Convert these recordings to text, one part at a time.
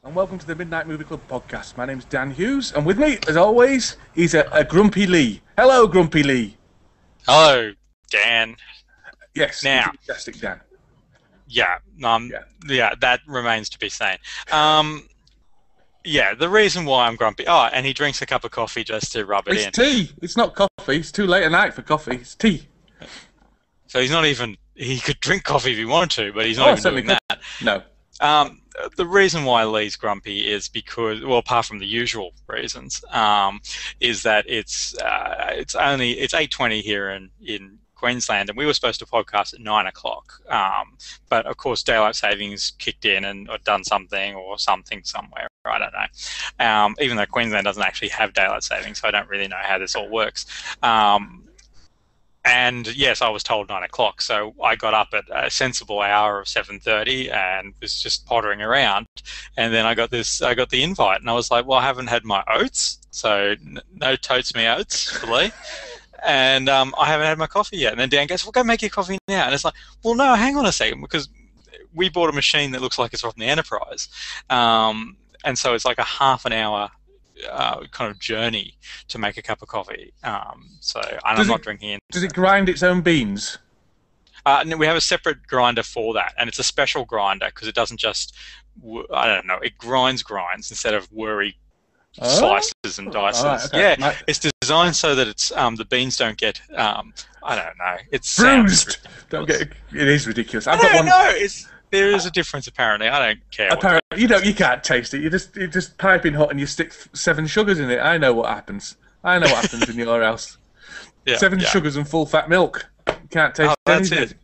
And welcome to the Midnight Movie Club podcast. My name's Dan Hughes, and with me, as always, he's a Grumpy Lee. Hello, Grumpy Lee. Hello, Dan. Yes, Now, fantastic, Dan. yeah, that remains to be seen. Yeah, the reason why I'm grumpy. Oh, and he drinks a cup of coffee just to rub it in. It's tea. It's not coffee. It's too late at night for coffee. It's tea. So he's not even. He could drink coffee if he wanted to, but he's not even doing that. No. The reason why Lee's grumpy is because, well, apart from the usual reasons, is that it's 8:20 here in Queensland, and we were supposed to podcast at 9 o'clock. But of course, daylight savings kicked in and or done something or something somewhere. I don't know. Even though Queensland doesn't actually have daylight savings, so I don't really know how this all works. And yes, I was told 9 o'clock, so I got up at a sensible hour of 7:30 and was just pottering around. And then I got the invite, and I was like, well, I haven't had my oats, so no totes me oats for Lee. And I haven't had my coffee yet. And then Dan goes, well, go make your coffee now. And it's like, well, no, hang on a second, because we bought a machine that looks like it's from the Enterprise. And so it's like a half an hour kind of journey to make a cup of coffee. I'm not drinking it. Does it grind its own beans? No, we have a separate grinder for that, and it's a special grinder because it doesn't just, I don't know, it grinds instead of worry slices and dices. Right, okay. Yeah, it's designed so that it's the beans don't get, I don't know, it's bruised. It is ridiculous. There is a difference apparently. I don't care. Apparently, you can't taste it. You just piping hot and you stick 7 sugars in it. I know what happens. in your house. Yeah, 7 sugars and full fat milk. You can't taste that's anything.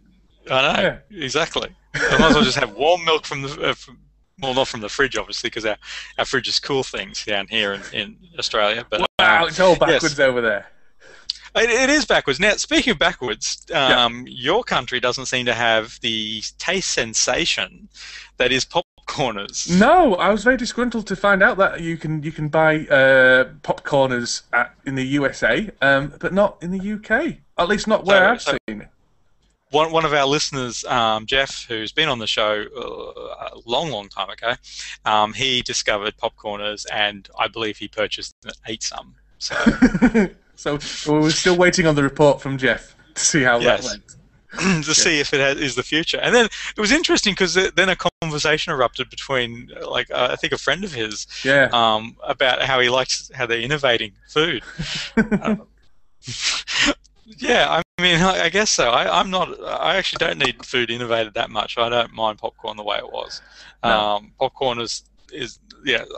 it. I know, exactly. I might as well just have warm milk from the, well, not from the fridge, obviously, because our fridges cool things down here in Australia. But wow, it's all backwards over there. It is backwards. Now, speaking of backwards, your country doesn't seem to have the taste sensation that is popcorners. No, I was very disgruntled to find out that you can buy popcorners in the USA, but not in the UK. At least not where I've seen it. One of our listeners, Jeff, who's been on the show a long time ago, he discovered popcorners, and I believe he purchased and ate some. So. So we're still waiting on the report from Jeff to see how that went. To see if it is the future. And then it was interesting because then a conversation erupted between, I think a friend of his, about how they're innovating food. Yeah, I mean, I guess so. I actually don't need food innovated that much. I don't mind popcorn the way it was. No. Popcorn is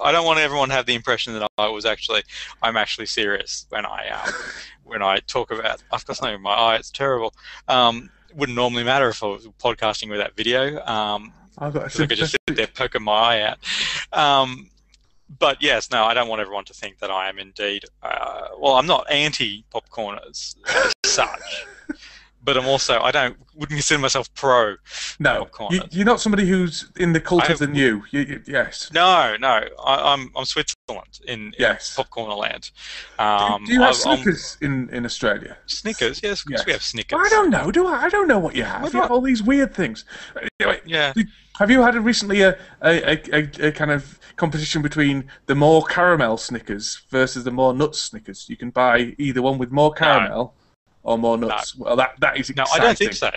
I don't want everyone to have the impression that I'm actually serious when I talk about, I've got something in my eye, it's terrible. Wouldn't normally matter if I was podcasting with that video. I could just sit there poking my eye out. But yes, no, I don't want everyone to think that I am indeed, I'm not anti-popcorners as such. But I'm also, wouldn't consider myself pro. No, you're not somebody who's in the cult of the new. Yes. No, I'm Switzerland in popcorn land. Do you have Snickers in Australia? Snickers, yes, because we have Snickers. I don't know. I don't know what you have. You have all these weird things. Anyway, yeah. Have you had recently a kind of competition between the more caramel Snickers versus the more nuts Snickers? You can buy either one with more caramel. Or more nuts. No. Well, that is exciting. No, I don't think so.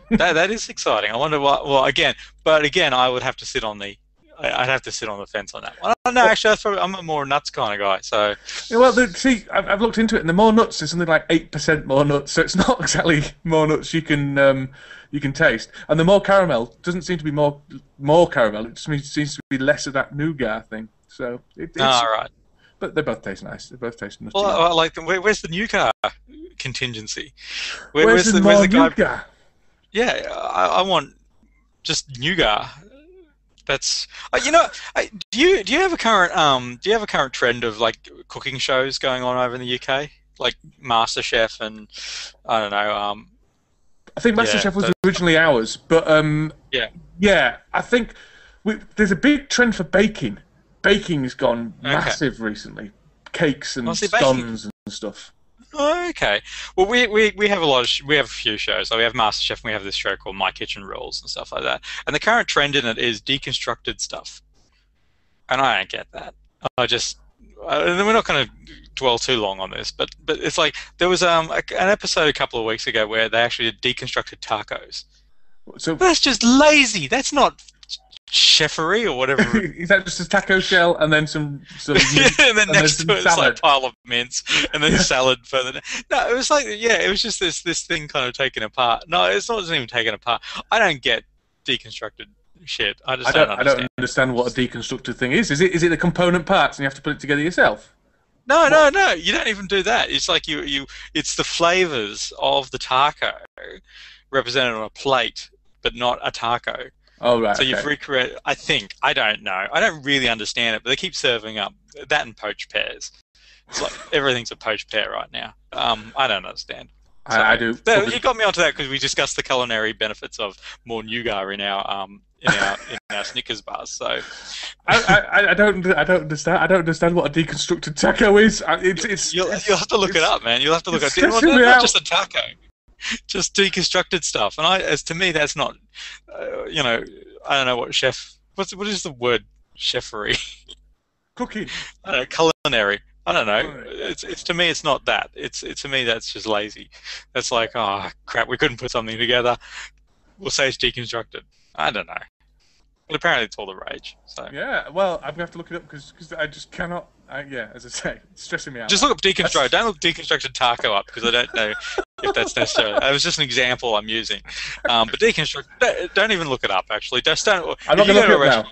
that is exciting. I wonder what. Well, again, I would have to sit on the. I'd have to sit on the fence on that. I don't know. Actually, I'm a more nuts kind of guy. So. Yeah, well, see, I've looked into it, and the more nuts is something like 8% more nuts. So it's not exactly more nuts you can taste. And the more caramel doesn't seem to be more caramel. It just seems to be less of that nougat thing. So it's. All right. But they both taste nice. They both taste nutty. Well, I like them. Where's the nougat contingency? Where's the nougat? Guy? Yeah, I want just nougat. That's do you have a current trend of like cooking shows going on over in the UK, like MasterChef and I don't know. I think MasterChef was originally ours, but I think there's a big trend for baking. Baking's gone massive recently. Cakes and scones and stuff. Oh, okay. Well, we have we have a few shows. So we have MasterChef and we have this show called My Kitchen Rules and stuff like that. And the current trend in it is deconstructed stuff. and I don't get that. And we're not going to dwell too long on this, but it's like there was an episode a couple of weeks ago where they actually deconstructed tacos. So that's just lazy. That's not chefery or whatever. Is that just a taco shell and then some and then next to it, it's like salad? a pile of mince and then salad further down. No, it was like, it was just this thing kind of taken apart. No, it's not even taken apart. I don't get deconstructed shit. I don't understand what a deconstructed thing is. Is it the component parts and you have to put it together yourself? No, you don't even do that. It's like it's the flavors of the taco represented on a plate, but not a taco. Oh, right. So you've recreated, I think, I don't know. I don't really understand it, but they keep serving up that and poached pears. It's like everything's a poached pear right now. I don't understand. So, I do. You got me onto that because we discussed the culinary benefits of more nougat in our Snickers bars. So I don't understand. I don't understand what a deconstructed taco is. You'll have to look it up, man. You'll have to look at it. Well, not just a taco, just deconstructed stuff. And as to me, that's not. I don't know what what is the word chefery? Cooking. I don't know, culinary. I don't know. It's to me, it's not that. It's to me, that's just lazy. That's like, oh crap, we couldn't put something together. We'll say it's deconstructed. I don't know. But apparently, it's all the rage. So yeah, well, I'm gonna have to look it up because I just cannot. As I say, it's stressing me out. Just look up deconstructed. Don't look deconstructed taco up because I don't know if that's necessary. That was just an example I'm using. But deconstruct. Don't even look it up. Actually, just don't. I'm not gonna look it up now.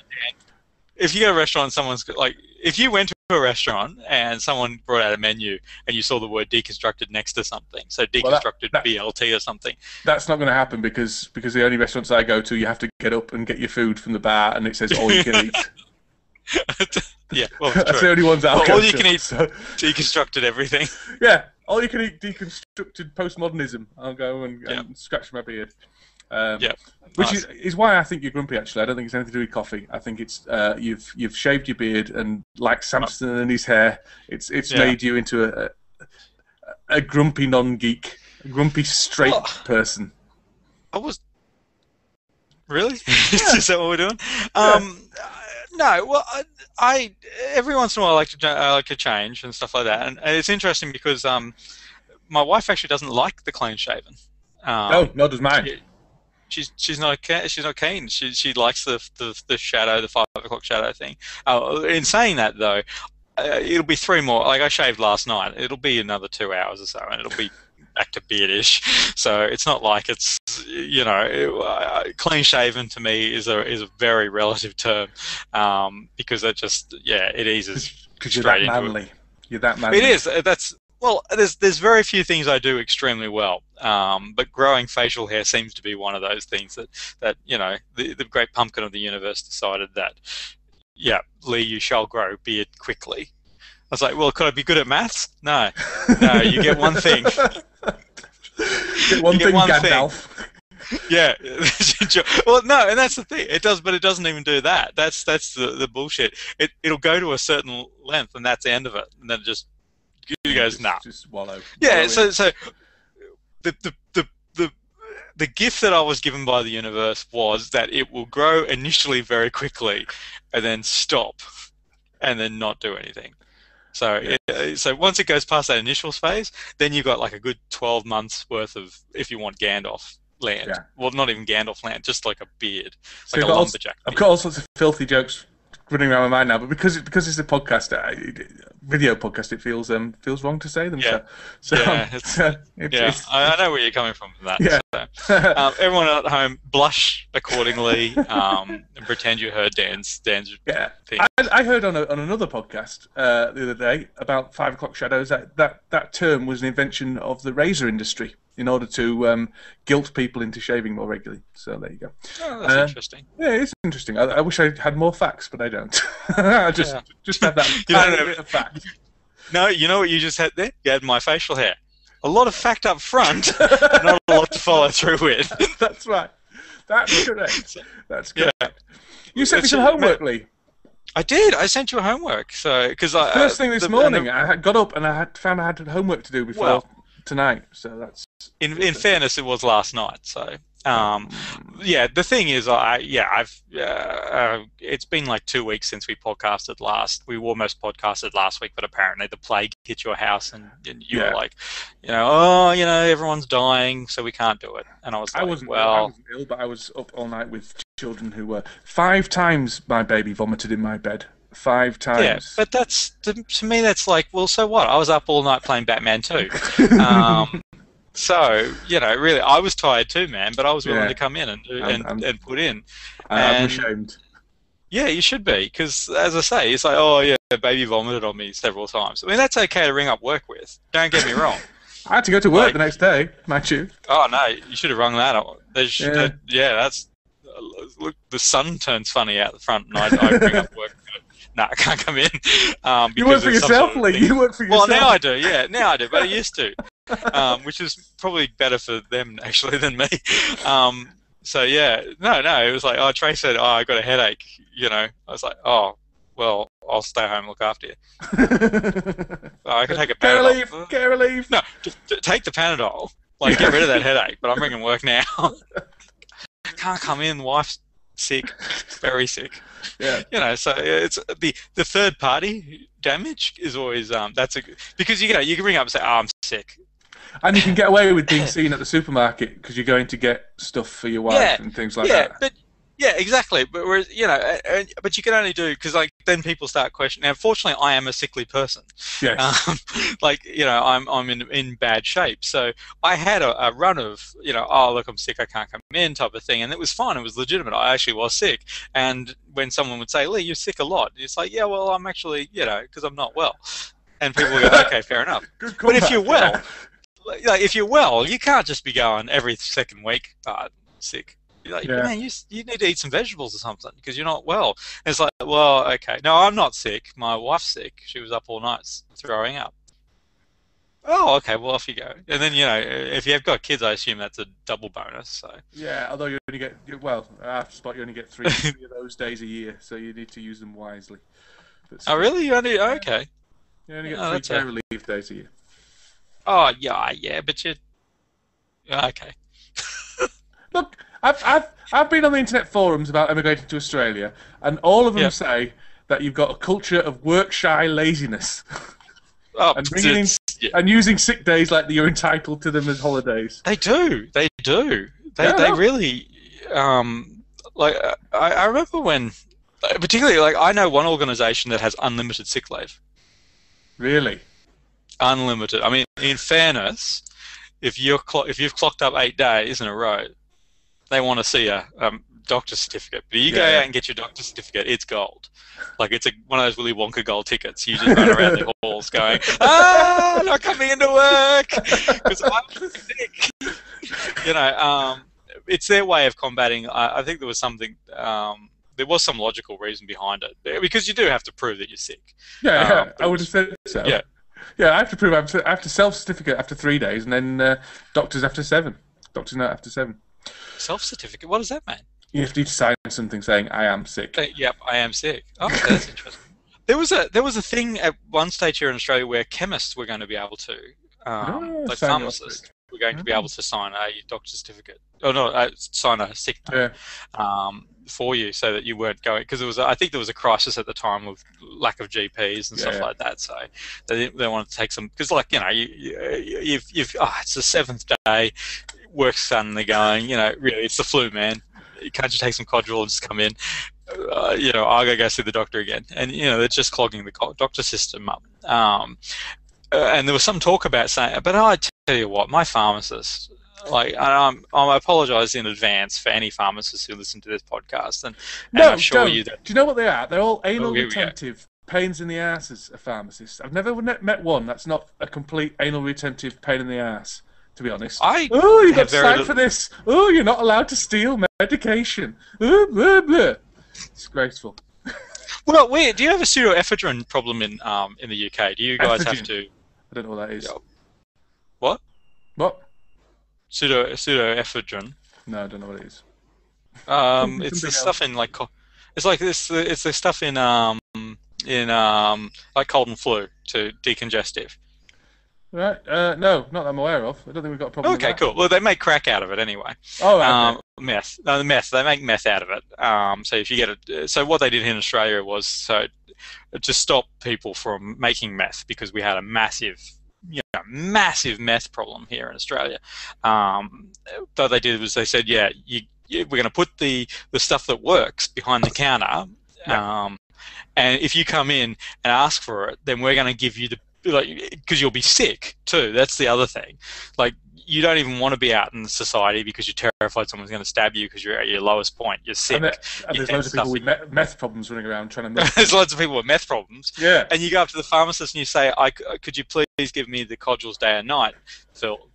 If you go to a restaurant, someone's like, if you went to a restaurant and someone brought out a menu and you saw the word deconstructed next to something, so deconstructed BLT or something. That's not going to happen because the only restaurants I go to, you have to get up and get your food from the bar, and it says all you can eat. Yeah, well, that's the only ones I'll go to. All you can eat, deconstructed everything. Yeah, all you can eat deconstructed postmodernism. I'll go and scratch my beard. Which is why I think you're grumpy. Actually, I don't think it's anything to do with coffee. I think it's you've shaved your beard, and like Samson and his hair, it's made you into a grumpy non-geek, a grumpy straight person. I was really. Is that what we're doing? No. Well, I every once in a while I like to change and stuff like that, and it's interesting because my wife actually doesn't like the clean shaven. No, nor does mine. She's not keen. She likes the shadow, the 5 o'clock shadow thing. In saying that though, it'll be 3 more. Like I shaved last night. It'll be another 2 hours or so, and it'll be back to beardish. So it's not like it's clean shaven to me is a very relative term because it just it eases because you're that manly. You're that manly. It is. Well, there's very few things I do extremely well, but growing facial hair seems to be one of those things that the great pumpkin of the universe decided that, Lee, you shall grow beard quickly. I was like, well, could I be good at maths? No, you get one thing. Get one thing, Gandalf. Yeah. Well, no, and that's the thing. It does, but it doesn't even do that. That's the bullshit. It'll go to a certain length, and that's the end of it, and then it just goes nah. Just wallow. Yeah. So the gift that I was given by the universe was that it will grow initially very quickly, and then stop, and then not do anything. So so once it goes past that initial phase, then you've got like a good 12 months worth of, if you want Gandalf land. Yeah. Well, not even Gandalf land, just like a beard, so like a lumberjack. I've got all sorts of filthy jokes running around my mind now, but because it's a podcast, video podcast, it feels wrong to say them. Yeah. So I know where you're coming from that. Yeah. So, everyone at home, blush accordingly and pretend you heard Dan's thing. I heard on another podcast the other day about 5 o'clock shadows that term was an invention of the razor industry in order to guilt people into shaving more regularly. So there you go. Oh, that's interesting. Yeah, it's interesting. I wish I had more facts, but I don't. I just have that bit of fact. No, you know what you just had there? You had my facial hair. A lot of fact up front, not a lot to follow through with. That's right. That's correct. That's correct. Yeah. You sent me some homework, Lee. I did. I sent you homework. So first thing this morning, I had got up and I found I had homework to do before tonight. So that's. In fairness, it was last night. So Yeah, the thing is, it's been like 2 weeks since we podcasted last. We almost podcasted last week, but apparently the plague hit your house, and you were like, everyone's dying, so we can't do it. And I was like, I wasn't ill, but I was up all night with children who were 5 times my baby vomited in my bed. 5 times. Yeah, but that's to me that's like, well, so what? I was up all night playing Batman too. So, really, I was tired too, man, but I was willing to come in and put in. I'm ashamed. Yeah, you should be, because, as I say, it's like, oh, yeah, baby vomited on me several times. I mean, that's okay to ring up work with. Don't get me wrong. I had to go to work the next day, mind you. Oh, no, you should have rung that up. That's... Look, the sun turns funny out the front, and I bring up work. No, I can't come in. You work for yourself, Lee. You work for yourself. Well, now I do, yeah. Now I do, but I used to. Which is probably better for them, actually, than me. So, yeah. No, it was like, Trey said, I got a headache, I was like, oh, well, I'll stay home and look after you. I can take a Panadol. Get relief. No, just take the Panadol. Like, get rid of that headache, but I'm bringing work now. Can't come in, wife's sick, very sick. Yeah. So it's the third party damage is always because you can ring up and say, I'm sick. And you can get away with being seen at the supermarket because you're going to get stuff for your wife and things like that. Yeah, exactly. But whereas, but you can only do because then people start questioning. Now, fortunately, I am a sickly person. Yes. I'm in bad shape. So I had a run of oh look, I'm sick, I can't come in type of thing, and it was fine. It was legitimate. I actually was sick. And when someone would say, Lee, you're sick a lot, it's like, yeah, well, I'm actually because I'm not well, and people would go, okay, fair enough. But if you're well, you can't just be going every second week sick. You're like, man, you need to eat some vegetables or something because you're not well. And it's like, well, okay. No, I'm not sick. My wife's sick. She was up all night throwing up. Oh, okay. Well, off you go. And then, if you've got kids, I assume that's a double bonus. So. Yeah, although you only get, you only get 3 of those days a year, so you need to use them wisely. Oh, really? You only, okay. You only get 3 relief days a year. Oh, yeah, but you... Okay. Look, I've been on the internet forums about emigrating to Australia, and all of them say that you've got a culture of work-shy laziness. And using sick days like you're entitled to them as holidays. They do. They really... I remember when... Particularly, I know one organisation that has unlimited sick leave. Really? Unlimited. I mean, in fairness, if you've clocked up 8 days in a row, they want to see a doctor's certificate. But you go out and get your doctor's certificate, it's gold. Like it's one of those Willy Wonka gold tickets. You just run around the halls going, not coming into work because I'm sick. It's their way of combating. I think there was something. There was some logical reason behind it because you do have to prove that you're sick. Yeah, I would have said so. Yeah. Yeah, I have to prove I have to self-certificate after 3 days, and then doctors after 7. Doctors note after 7. Self-certificate? What does that mean? You have to sign something saying I am sick. Yep, I am sick. Oh, that's interesting. There was a thing at one stage here in Australia where chemists were going to be able to, like pharmacists, were going to be able to sign a doctor's certificate. Oh no, sign a sick note for you, so that you weren't going because I think there was a crisis at the time with lack of GPs and stuff like that. So they wanted to take some because you've it's the 7th day, work's suddenly going. Really, it's the flu, man. Can't you take some Codral and just come in? I gotta go see the doctor again, and they're just clogging the doctor system up. And there was some talk about saying, but I tell you what, my pharmacist. I apologise in advance for any pharmacists who listen to this podcast, and I assure you that. Do you know what they are? They're all anal retentive pains in the arse as pharmacists. I've never met one that's not a complete anal retentive pain in the arse. To be honest, you got signed for this. Oh, you're not allowed to steal medication. Blah, blah. Disgraceful. Well, do you have a pseudoephedrine problem in the UK? Do you guys have to? I don't know what that is. What? What? Pseudoephedrine. No, I don't know what it is. It's the stuff in it's like this. It's the stuff in like cold and flu to decongestive. Right? No, not that I'm aware of. I don't think we've got a problem with Okay, that. cool. Well, they make crack out of it anyway. Oh, right, okay. Meth. No, the meth. They make meth out of it. So if you get it, so what they did in Australia was to stop people from making meth because we had a massive meth problem here in Australia. What they did was they said, we're going to put the stuff that works behind the counter. Yeah. And if you come in and ask for it, then we're going to give you because you'll be sick too. That's the other thing. Like, you don't even want to be out in society because you're terrified someone's going to stab you because you're at your lowest point. You're sick. And there's loads of people with meth problems running around trying to make There's lots of people with meth problems. Yeah. And you go up to the pharmacist and you say, could you please give me the Codgels day and night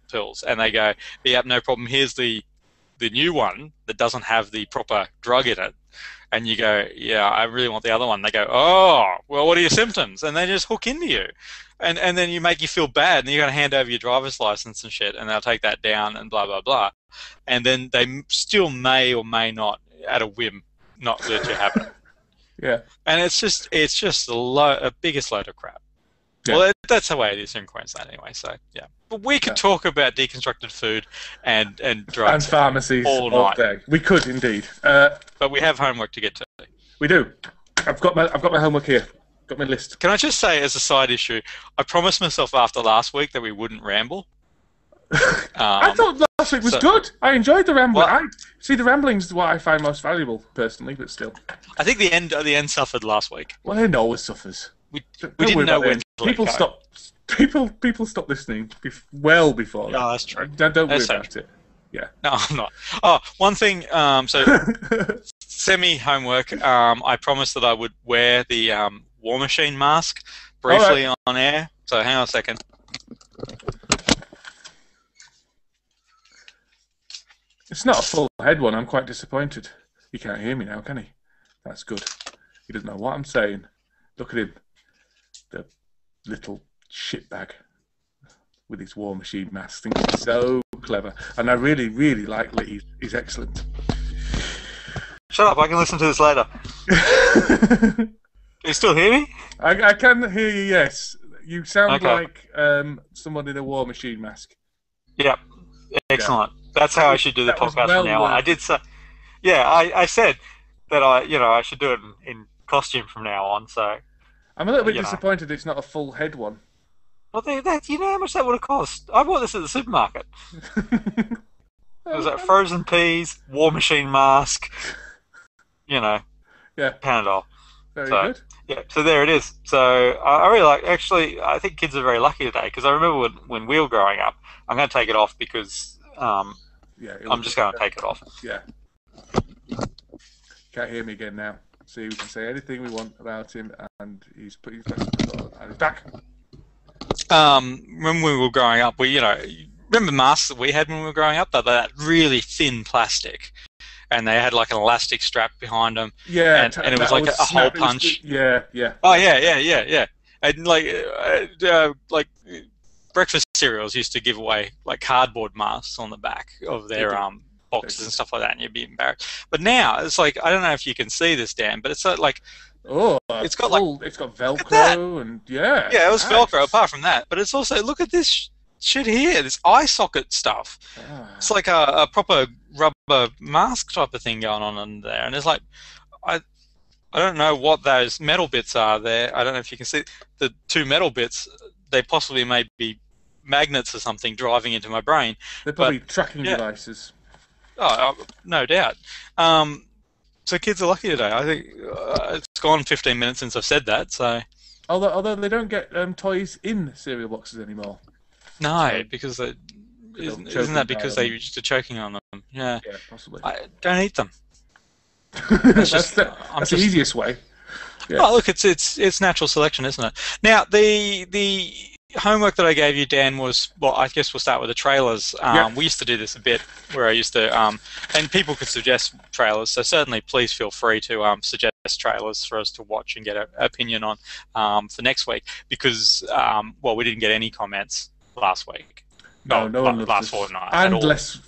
pills? And they go, yep, no problem. Here's the new one that doesn't have the proper drug in it. And you go, yeah, I really want the other one. They go, oh, well, what are your symptoms? And they just hook into you. And then you make you feel bad, and you're going to hand over your driver's license and shit, and they'll take that down and blah, blah, blah. And then they still may or may not, at a whim, not let you have it. Yeah. And it's just a biggest load of crap. Yeah. Well, that's the way it is in Queensland anyway, so, yeah. But we could talk about deconstructed food and drugs and pharmacies all night. Day. We could indeed. But we have homework to get to. We do. I've got my homework here. Got my list. Can I just say, as a side issue, I promised myself after last week that we wouldn't ramble. I thought last week was good. I enjoyed the rambling. The rambling's what I find most valuable, personally, but still. I think the end suffered last week. Well, it always suffers. We didn't know when people stop. People stop listening well before that. Oh, that's true. Don't worry about it. Yeah. No, I'm not. Oh, one thing. Semi-homework. I promised that I would wear the War Machine mask briefly on air. So hang on a second. It's not a full head one. I'm quite disappointed. He can't hear me now, can he? That's good. He doesn't know what I'm saying. Look at him. The little shitbag with his War Machine mask. I think he's so clever. And I really, really like Lee. He's excellent. Shut up, I can listen to this later. Can you still hear me? I can hear you, yes. You sound like someone in a War Machine mask. Yep. Excellent. Yeah. That's how I should do the podcast from now on. I did say, I said that I should do it in costume from now on, so... I'm a little bit disappointed it's not a full head one. Well, you know how much that would have cost? I bought this at the supermarket. It was like frozen peas, War Machine mask, Panadol. Very good. Yeah, so there it is. So I really like. Actually, I think kids are very lucky today because I remember when we were growing up. I'm going to take it off because I'm just going to take it off. Yeah. Can't hear me again now. See, we can say anything we want about him, and he's back. When we were growing up, remember masks that we had when we were growing up? That really thin plastic. And they had like an elastic strap behind them. Yeah, and it was like a hole punch. Yeah. Oh yeah. And like breakfast cereals used to give away like cardboard masks on the back of their boxes and stuff like that, and you'd be embarrassed. But now it's like, I don't know if you can see this, Dan, but it's like it's got Velcro and yeah, it was Velcro. Apart from that, but it's also, look at this shit here, this eye socket stuff. It's like a proper rubber mask type of thing going on in there, and it's like I don't know what those metal bits are there. I don't know if you can see the two metal bits. They possibly may be magnets or something driving into my brain. They're probably tracking devices. Oh, no doubt. So kids are lucky today. I think it's gone 15 minutes since I've said that. So although they don't get toys in cereal boxes anymore. No, because isn't that because they used to choking on them? Yeah, possibly. I don't eat them. That's the easiest way. Yeah. Oh, look, it's natural selection, isn't it? Now, the homework that I gave you, Dan, was, well, I guess we'll start with the trailers. We used to do this a bit, where I used to, and people could suggest trailers, so certainly please feel free to suggest trailers for us to watch and get an opinion on for next week, because, we didn't get any comments last week. No one last fortnight and at all. less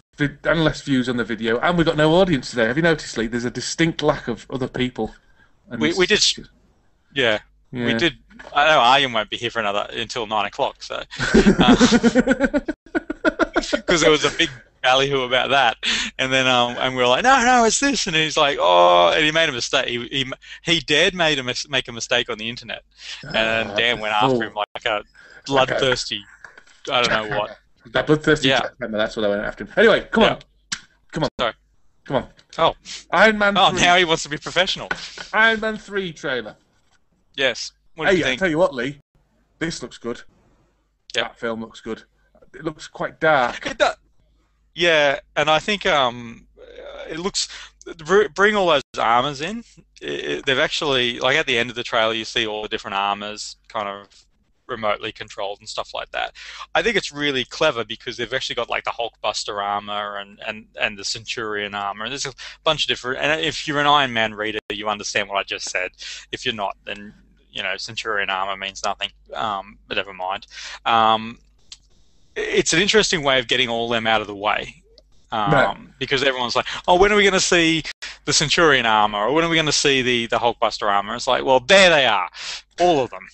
views on the video, and we've got no audience today. Have you noticed, Lee? There's a distinct lack of other people. We did, yeah. We Yeah. did. I know Aryan won't be here for until 9 o'clock, so because there was a big ballyhoo about that, and then and we were like, no, it's this, and he's like, oh, and he made a mistake. He dared make a mistake on the internet, and Dan went after him Oh, like a okay. bloodthirsty, I don't know what. That bloodthirsty Yeah, jackhammer, that's what I went after him. Anyway, come yeah. on. Come on. Sorry. Come on. Oh, Iron Man oh, 3. now he wants to be professional. Iron Man 3 trailer. Yes. What do you Hey, I think? tell you what, Lee. This looks good. Yep. That film looks good. It looks quite dark. It does. Yeah, and I think it looks bring all those armors in. They've actually like at the end of the trailer, you see all the different armors kind of remotely controlled and stuff like that. I think it's really clever because they've actually got like the Hulkbuster armor and the Centurion armor. There's a bunch of different. And if you're an Iron Man reader, you understand what I just said. If you're not, then Centurion armor means nothing. But never mind. It's an interesting way of getting all them out of the way. Right. Because everyone's like, oh, when are we going to see the Centurion armor? Or when are we going to see the Hulkbuster armor? It's like, well, there they are. All of them.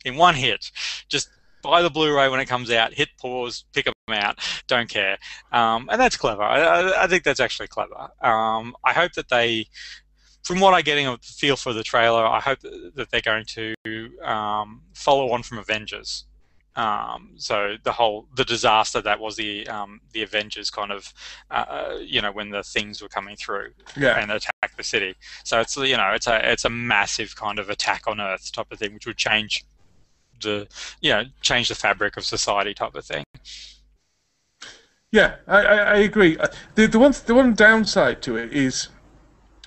In one hit. Just buy the Blu-ray when it comes out, hit pause, pick them out, don't care. And that's clever. I think that's actually clever. I hope that they, from what I'm getting a feel for the trailer, I hope that they're going to follow on from Avengers. So the disaster that was the Avengers kind of, when the things were coming through and attack the city. So it's it's a massive kind of attack on Earth type of thing, which would change the fabric of society type of thing. Yeah, I agree. The one downside to it is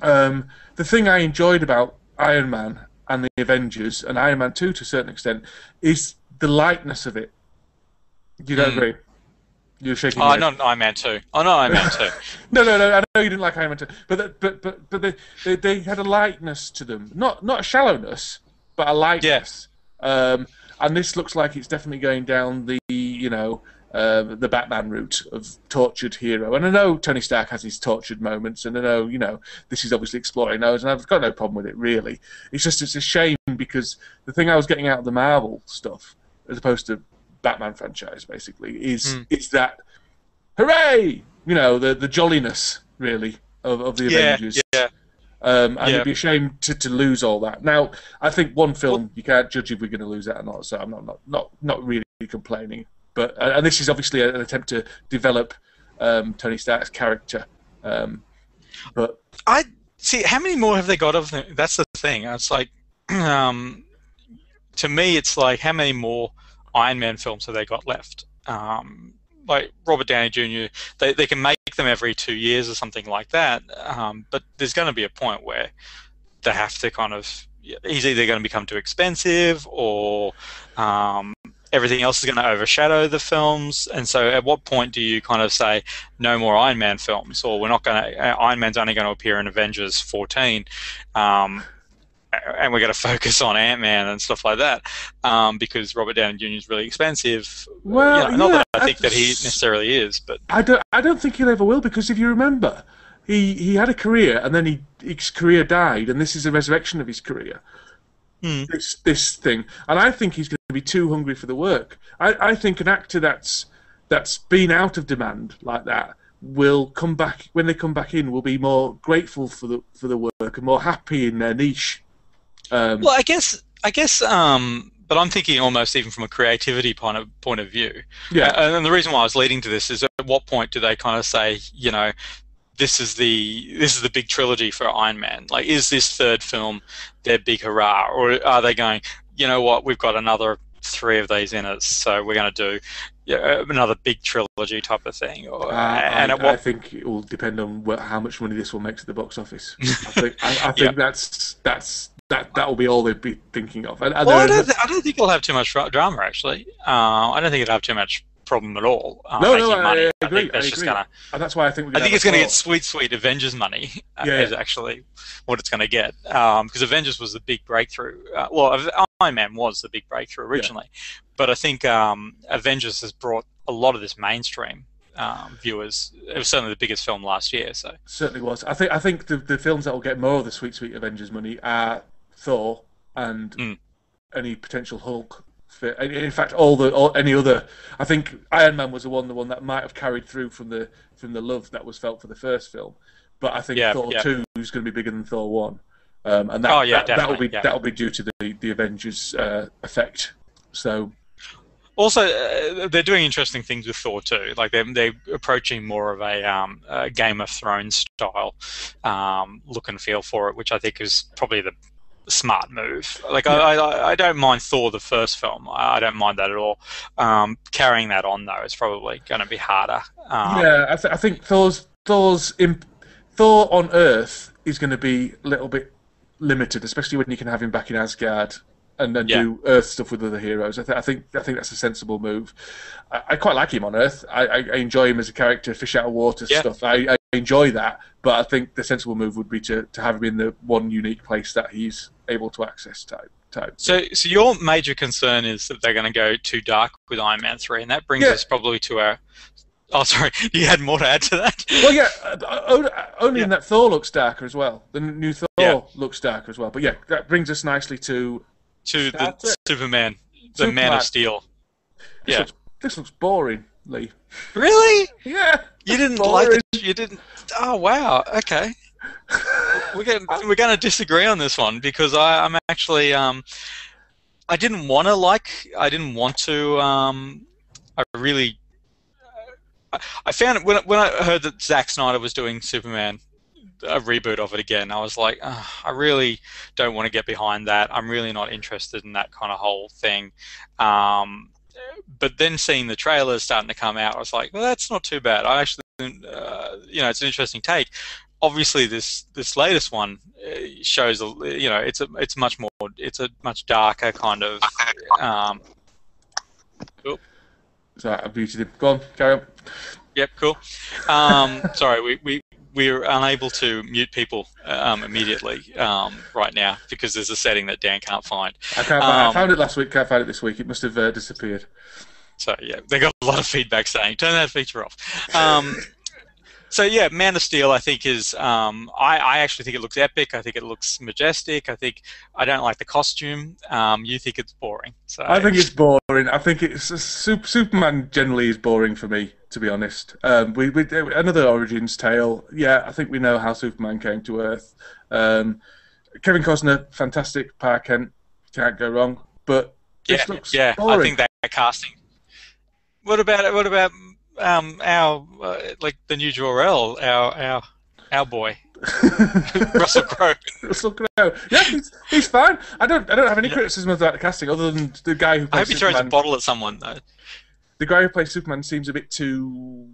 the thing I enjoyed about Iron Man and the Avengers and Iron Man 2 to a certain extent is the lightness of it. You don't agree? You're shaking your head. Not Iron Man 2. Oh, no, Iron Man 2. No. I know you didn't like Iron Man 2, but they had a lightness to them, not a shallowness, but a lightness. Yeah. And this looks like it's definitely going down the the Batman route of tortured hero. And I know Tony Stark has his tortured moments, and I know this is obviously exploring those, and I've got no problem with it really. It's a shame because the thing I was getting out of the Marvel stuff, as opposed to Batman franchise, basically, is that hooray! The jolliness really of the Avengers. Yeah. And it'd be a shame to lose all that. Now, I think one film you can't judge if we're going to lose that or not. So I'm not really complaining. But and this is obviously an attempt to develop Tony Stark's character. But I see how many more have they got of them? That's the thing. It's like to me, it's like how many more Iron Man films have they got left? Like Robert Downey Jr., they can make them every 2 years or something like that. But there's going to be a point where they have to kind of, he's either going to become too expensive or everything else is going to overshadow the films. And so at what point do you kind of say no more Iron Man films, or we're not going to, Iron Man's only going to appear in Avengers 14. And we're going to focus on Ant-Man and stuff like that because Robert Downey Jr. is really expensive. Well, not that I think that he necessarily is, but I don't think he ever will, because if you remember, he had a career and then his career died, and this is a resurrection of his career. This thing, and I think he's going to be too hungry for the work. I think an actor that's been out of demand like that will come back, when they come back in, will be more grateful for the work and more happy in their niche. Well, I guess, but I'm thinking almost even from a creativity point of view. Yeah. And the reason why I was leading to this is, at what point do they kind of say, this is the big trilogy for Iron Man? Like, is this third film their big hurrah, or are they going, you know what, we've got another 3 of these in us, so we're going to do another big trilogy type of thing? I think it will depend on how much money this will make to the box office. I think that will be all they'd be thinking of. I don't think it'll have too much drama, actually. I don't think it'll have too much problem at all. I agree. I agree. And that's why I think it's going to get sweet Avengers money. Is actually what it's going to get, because Avengers was the big breakthrough. Iron Man was the big breakthrough originally, but I think Avengers has brought a lot of this mainstream viewers. It was certainly the biggest film last year. So certainly was. I think the films that will get more of the sweet Avengers money are Thor and any potential Hulk fit. In fact, all any other. I think Iron Man was the one that might have carried through from the love that was felt for the first film. But I think Yeah, Thor yeah. 2 is going to be bigger than Thor 1, and Oh yeah, that'll be due to the Avengers effect. So. Also, they're doing interesting things with Thor too. Like they're approaching more of a Game of Thrones style look and feel for it, which I think is probably the smart move. Like Yeah. I don't mind Thor the first film. I don't mind that at all. Carrying that on though is probably going to be harder. Yeah, I think Thor on Earth is going to be a little bit limited, especially when you can have him back in Asgard and then do Earth stuff with other heroes. I think that's a sensible move. I quite like him on Earth. I enjoy him as a character, fish out of water stuff. I enjoy that, but I think the sensible move would be to have him in the one unique place that he's able to access type. So your major concern is that they're going to go too dark with Iron Man 3, and that brings us probably to our... Oh, sorry, you had more to add to that? Well, yeah, only in that Thor looks darker as well. The new Thor looks darker as well. But yeah, that brings us nicely to the Superman, the Man of Steel. This looks boring, Lee. Really? Yeah. You didn't like it? You didn't? Oh, wow. Okay. We're going to disagree on this one because I'm actually I didn't want to. I really. I found it when I heard that Zack Snyder was doing Superman, a reboot of it again. I was like, I really don't want to get behind that. I'm really not interested in that kind of whole thing. But then seeing the trailers starting to come out, I was like, well, that's not too bad. I actually, it's an interesting take. Obviously, this latest one shows, it's a much darker kind of. Sorry, I muted him. Go on, carry on. Yep, cool. Sorry, we're unable to mute people immediately right now because there's a setting that Dan can't find. I found it last week. Can't find it this week. It must have disappeared. So yeah, they got a lot of feedback saying turn that feature off. So yeah, Man of Steel I think is I actually think it looks epic. I think it looks majestic. I don't like the costume. You think it's boring. So I think it's boring. I think it's Superman generally is boring for me, to be honest. We another origins tale. Yeah, I think we know how Superman came to Earth. Kevin Costner, fantastic. Parr Kent, can't go wrong. But this looks boring. I think that casting. What about our like the new Jor-El, our boy, Russell Crowe. Russell Crowe. Yeah, he's fine. I don't have any criticism about the casting other than the guy who plays I hope he Superman. throws a bottle at someone though. The guy who plays Superman seems a bit too.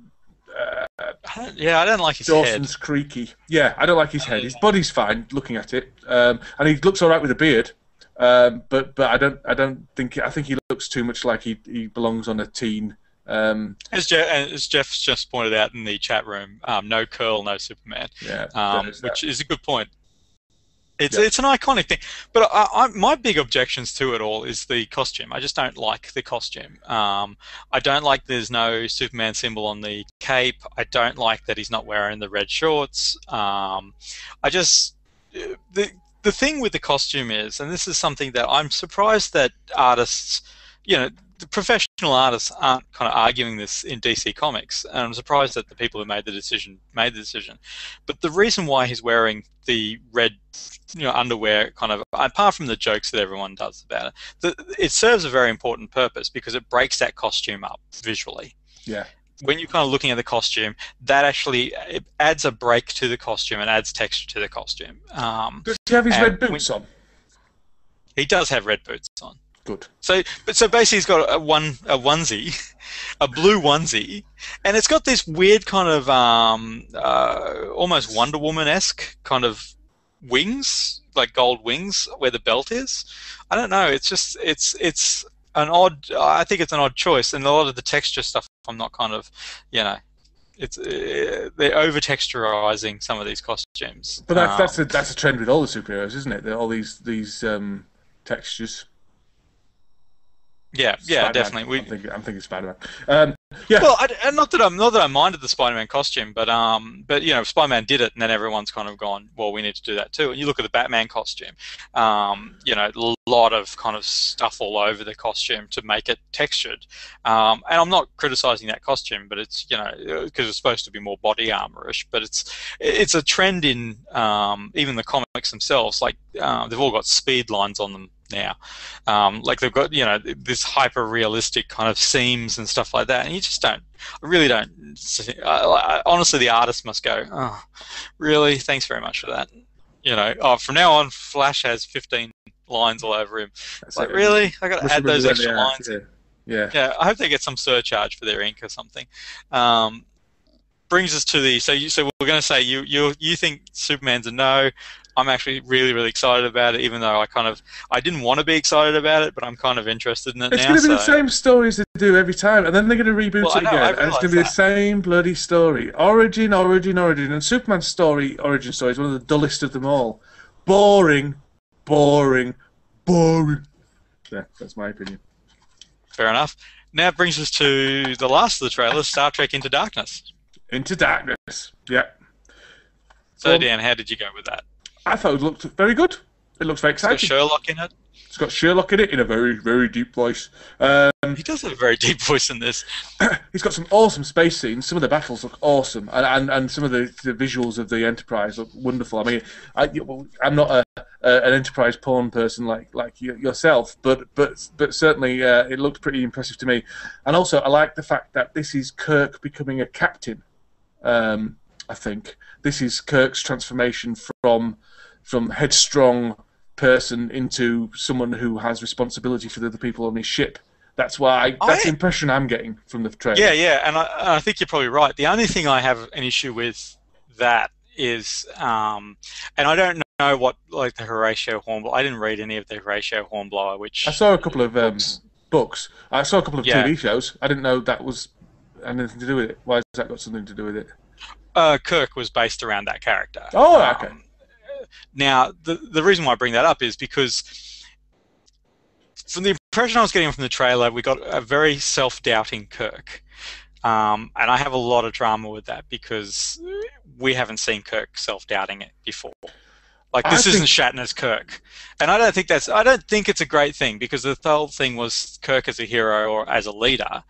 I don't like his Dawson's head. Creaky. Yeah, I don't like his head. His body's fine looking at it, and he looks all right with a beard. But I don't think I think he looks too much like he belongs on a teen. As Jeff just pointed out in the chat room, no curl, no Superman. Yeah, which is a good point. It's an iconic thing, but my big objections to it all is the costume. I just don't like the costume. I don't like there's no Superman symbol on the cape. I don't like that he's not wearing the red shorts. The thing with the costume is, and this is something that I'm surprised that artists, the professional artists aren't kind of arguing this in DC Comics, and I'm surprised that the people who made the decision. But the reason why he's wearing the red, underwear, kind of apart from the jokes that everyone does about it, it serves a very important purpose because it breaks that costume up visually. Yeah. When you're kind of looking at the costume, that actually it adds a break to the costume and adds texture to the costume. Does he have his red boots on? He does have red boots on. Good. So basically, he's got a onesie, a blue onesie, and it's got this weird kind of almost Wonder Woman-esque kind of wings, like gold wings, where the belt is. I don't know. It's just it's an odd. I think it's an odd choice, and a lot of the texture stuff. I'm not kind of, it's they're over texturizing some of these costumes. But that's a trend with all the superheroes, isn't it? All these textures. Yeah, Spider-Man. definitely. I'm thinking Spider-Man. Yeah. Well, not that I minded the Spider-Man costume, but Spider-Man did it, and then everyone's kind of gone, well, we need to do that too. And you look at the Batman costume, a lot of kind of stuff all over the costume to make it textured. And I'm not criticizing that costume, but it's because it's supposed to be more body armorish, but it's a trend in even the comics themselves. Like they've all got speed lines on them now, like they've got this hyper realistic kind of seams and stuff like that, and you just don't. I really don't. Honestly, the artist must go, oh, really? Thanks very much for that. From now on, Flash has 15 lines all over him. It's like, really? I got to add those extra lines. Yeah. I hope they get some surcharge for their ink or something. Brings us to the so we're going to say you think Superman's a no. I'm actually really, really excited about it, even though I didn't want to be excited about it, but I'm kind of interested in it now. It's going to be the same stories they do every time, and then they're going to reboot it again, and it's going to be the same bloody story. Origin, and Superman's origin story is one of the dullest of them all. Boring. Yeah, that's my opinion. Fair enough. Now it brings us to the last of the trailers, Star Trek Into Darkness. Into Darkness, yeah. So, Dan, how did you go with that? I thought it looked very good. It looks very exciting. It's got Sherlock in it. It's got Sherlock in it in a very, very deep voice. He does have a very deep voice in this. He's got some awesome space scenes. Some of the battles look awesome, and some of the visuals of the Enterprise look wonderful. I mean, I'm not an Enterprise porn person like yourself, but certainly it looked pretty impressive to me. And also, I like the fact that this is Kirk becoming a captain. I think this is Kirk's transformation from headstrong person into someone who has responsibility for the other people on his ship. That's the impression I'm getting from the trailer. Yeah, and I think you're probably right. The only thing I have an issue with that is, and I don't know what the Horatio Hornblower. I didn't read any of the Horatio Hornblower, which I saw a couple of books. I saw a couple of TV shows. I didn't know that was anything to do with it. Why has that got something to do with it? Kirk was based around that character. Oh, okay. Now, the reason why I bring that up is because from the impression I was getting from the trailer, we got a very self-doubting Kirk. And I have a lot of drama with that because we haven't seen Kirk self-doubting it before. This isn't Shatner's Kirk. And I don't think it's a great thing because the whole thing was Kirk as a hero or as a leader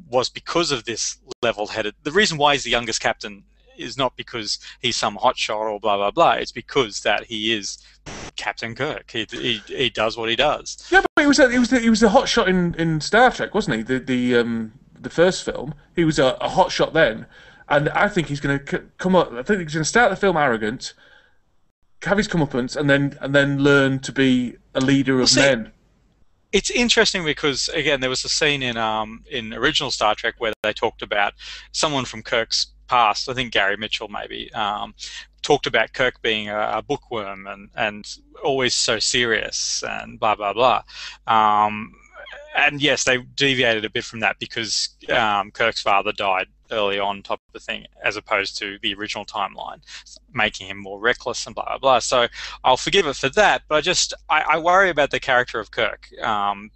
was because of this level-headed. The reason why he's the youngest captain is not because he's some hotshot or blah blah blah. It's because that he is Captain Kirk. He does what he does. Yeah, but he was a hotshot in Star Trek, wasn't he? The first film, he was a hotshot then, and I think he's going to come up. I think he's going to start the film arrogant, have his comeuppance, and then learn to be a leader of men. It's interesting because again, there was a scene in original Star Trek where they talked about someone from Kirk's past, I think Gary Mitchell maybe, talked about Kirk being a bookworm and always so serious and blah, blah, blah. And yes, they deviated a bit from that because Kirk's father died early on type of thing, as opposed to the original timeline, making him more reckless and blah, blah, blah. So I'll forgive it for that, but I worry about the character of Kirk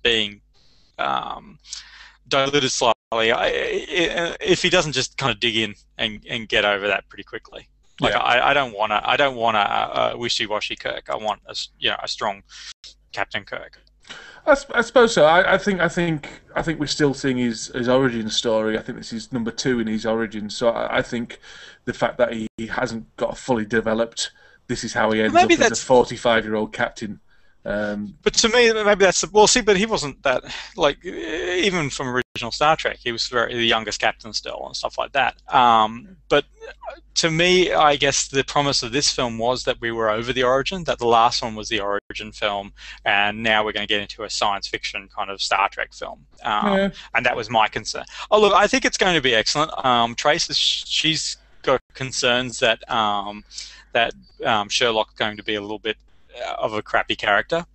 being diluted slightly if he doesn't just kind of dig in and get over that pretty quickly. I don't want a wishy-washy Kirk. I want a strong Captain Kirk. I suppose so. I think we're still seeing his origin story. I think this is number 2 in his origin. So I think the fact that he hasn't got a fully developed, this is how he ends up as a 45-year-old captain. But to me, maybe that's but he wasn't that even from original Star Trek, he was the youngest captain still and stuff like that. But to me, I guess the promise of this film was that we were over the origin, that the last one was the origin film, and now we're going to get into a science fiction kind of Star Trek film. And that was my concern. Oh, look, I think it's going to be excellent. Trace, she's got concerns that Sherlock's going to be a little bit of a crappy character.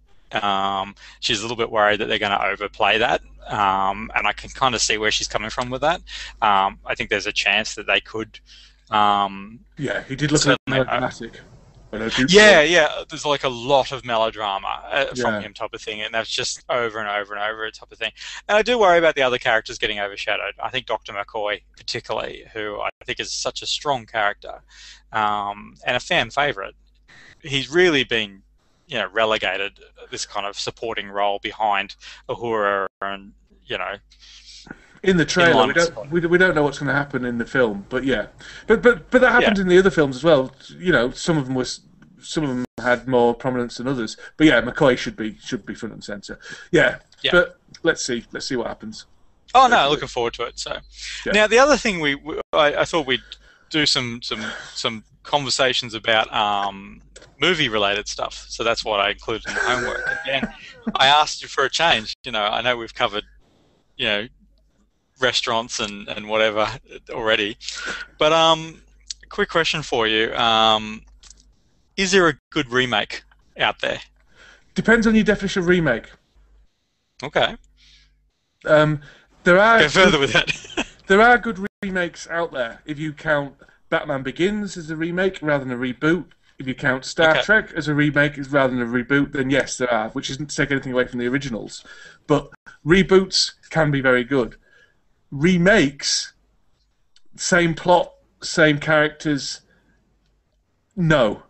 She's a little bit worried that they're going to overplay that, and I can kind of see where she's coming from with that. I think there's a chance that they could. Yeah, he did look a bit dramatic. And a Goop Yeah, Ball. yeah. There's like a lot of melodrama from Yeah. him, type of thing, and that's just over and over and over, type of thing. And I do worry about the other characters getting overshadowed. I think Dr. McCoy, particularly, who I think is such a strong character, and a fan favorite. He's really been, relegated this kind of supporting role behind Uhura, and In the in trailer, line with Scott. we don't know what's going to happen in the film, but yeah, but that Yeah, happens in the other films as well. Some of them had more prominence than others, but yeah, McCoy should be front and center. Yeah, yeah. but let's see what happens. Oh no, looking forward to it. So Yeah. now the other thing I thought we'd do some conversations about movie related stuff. So that's what I included in the homework. Again, I asked you for a change. I know we've covered restaurants and whatever already, but quick question for you: is there a good remake out there? Depends on your definition of remake. Okay, Um, there are go further with that. there are good remakes out there. If you count Batman Begins as a remake rather than a reboot, if you count Star Okay. Trek as a remake rather than a reboot, then yes, there are. Which isn't to take anything away from the originals, but reboots can be very good. Remakes, same plot, same characters. No,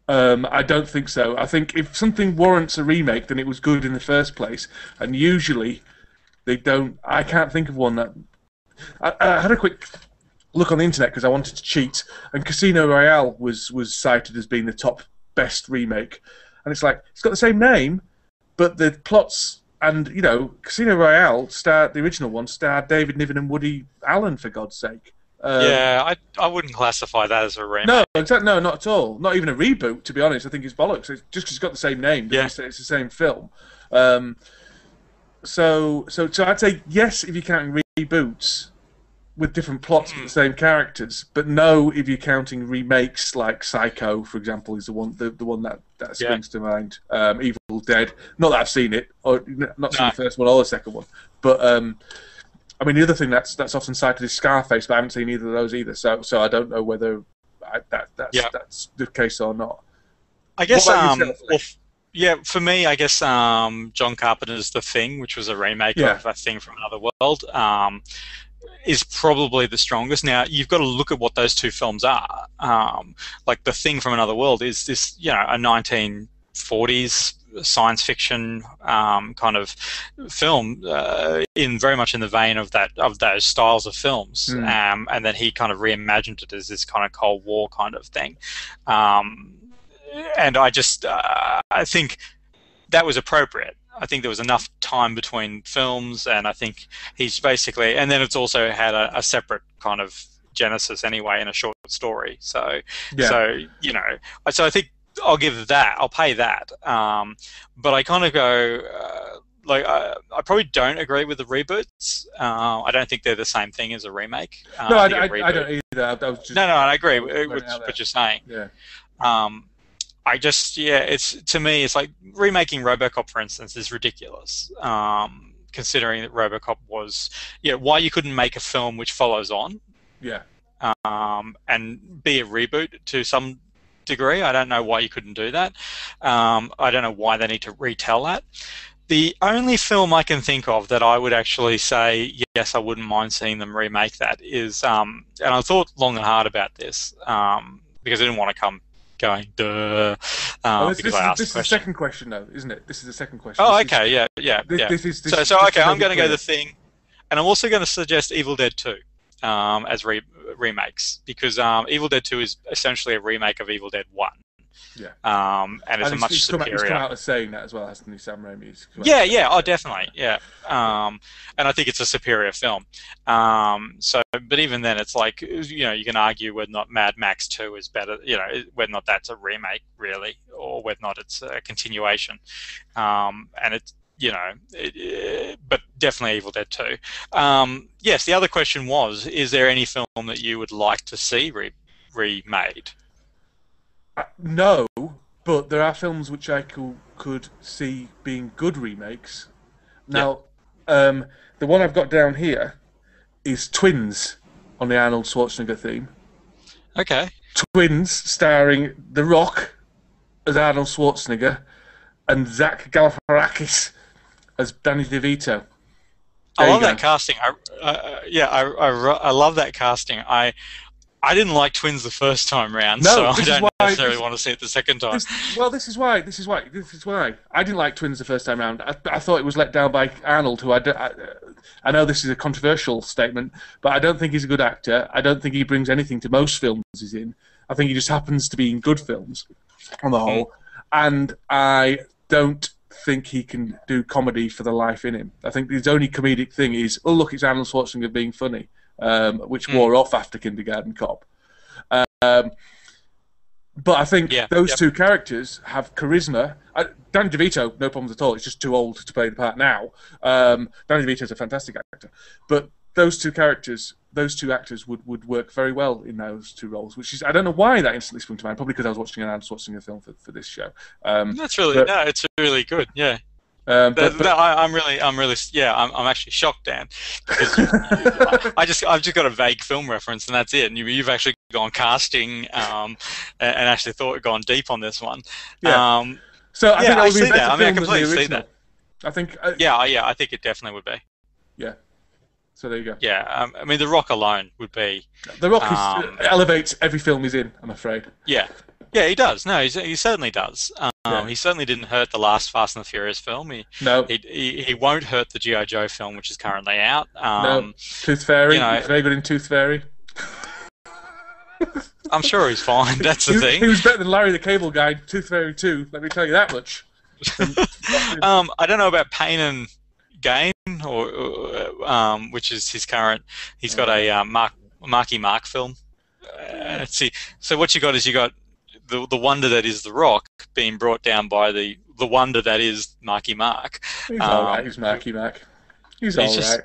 I don't think so. I think if something warrants a remake, then it was good in the first place, and usually they don't. I can't think of one that. I had a quick look on the internet because I wanted to cheat, and Casino Royale was cited as being the top best remake, and it's like it's got the same name, but the plots and Casino Royale the original one starred David Niven and Woody Allen, for God's sake. Yeah, I wouldn't classify that as a remake. No, exactly. No, not at all. Not even a reboot. To be honest, I think it's bollocks. It's just because it's got the same name. Yeah. It's the same film. So I'd say yes if you're counting reboots with different plots but the same characters, but no if you're counting remakes like Psycho, for example, is the one that springs to mind. Evil Dead. Not that I've seen it, or not seen the first one or the second one, but I mean the other thing that's often cited is Scarface, but I haven't seen either of those either. So I don't know whether that's the case or not. I guess What about yourself, Nick? yeah, for me, I guess John Carpenter's The Thing, which was a remake of A Thing from Another World, is probably the strongest. Now, you've got to look at what those two films are. Like The Thing from Another World is this, a 1940s science fiction kind of film, in very much in the vein of those styles of films. And then he kind of reimagined it as this kind of Cold War kind of thing. And I just, I think that was appropriate. I think there was enough time between films, and I think he's basically, and then it's also had a separate kind of genesis anyway in a short story. So I think I'll give that, I'll pay that. But I kind of go, I probably don't agree with the reboots. I don't think they're the same thing as a remake. No, I don't either. I was just no, I agree with what you're saying. Yeah. I just, it's, to me, it's like remaking RoboCop, for instance, is ridiculous. Considering that RoboCop was, why you couldn't make a film which follows on, Yeah. and be a reboot to some degree. I don't know why you couldn't do that. I don't know why they need to retell that. The only film I can think of that I would actually say, yes, I wouldn't mind seeing them remake that is, and I thought long and hard about this, because I didn't want to come going, duh, because I asked this is the second question, though, isn't it? This is the second question. Oh, okay, yeah. So okay, I'm going to go The Thing, and I'm also going to suggest Evil Dead 2 as remakes, because Evil Dead 2 is essentially a remake of Evil Dead 1. Yeah. And it's a much superior. He's come out as saying that as well, hasn't he, Sam Raimi? Yeah, definitely, yeah. And I think it's a superior film. But even then, it's like, you can argue whether or not Mad Max 2 is better, whether or not that's a remake, really, or whether or not it's a continuation. And it's, but definitely Evil Dead 2. Yes, the other question was, is there any film that you would like to see remade? No, but there are films which I could see being good remakes. Now, the one I've got down here is Twins on the Arnold Schwarzenegger theme. Okay. Twins starring The Rock as Arnold Schwarzenegger and Zach Galifianakis as Danny DeVito. I love that casting. I love that casting. I didn't like Twins the first time round, so I don't necessarily want to see it the second time. This is why. I didn't like Twins the first time round. I thought it was let down by Arnold, who I know this is a controversial statement, but I don't think he's a good actor. I don't think he brings anything to most films he's in. I think he just happens to be in good films, on the whole. And I don't think he can do comedy for the life in him. I think his only comedic thing is, oh, look, it's Arnold Schwarzenegger being funny. Which wore off after Kindergarten Cop. But I think those two characters have charisma. Danny DeVito, no problems at all. He's just too old to play the part now. Danny DeVito's a fantastic actor. But those two actors would work very well in those two roles, which is, I don't know why that instantly sprung to mind, probably because I was watching an Arnold Schwarzenegger film for this show. It's really good, yeah. I'm actually shocked, Dan, because I've just got a vague film reference, and that's it. And you've actually gone casting, and actually gone deep on this one. Yeah. So I think that would be a better film I completely see that. I think. I think it definitely would be. Yeah. So there you go. Yeah. I mean, The Rock alone would be. The Rock elevates every film he's in, I'm afraid. Yeah. Yeah, he does. No, he certainly does. He certainly didn't hurt the last Fast and the Furious film. He won't hurt the G.I. Joe film, which is currently out. No, Tooth Fairy. He's very good in Tooth Fairy. I'm sure he's fine. That's the thing. He was better than Larry the Cable Guy, Tooth Fairy 2. Let me tell you that much. I don't know about Pain and Gain, or which is his current. He's got a Marky Mark film. Let's see. So what you got is the wonder that is The Rock being brought down by the wonder that is Marky Mark. He's all right. He's Marky Mark. He's all right.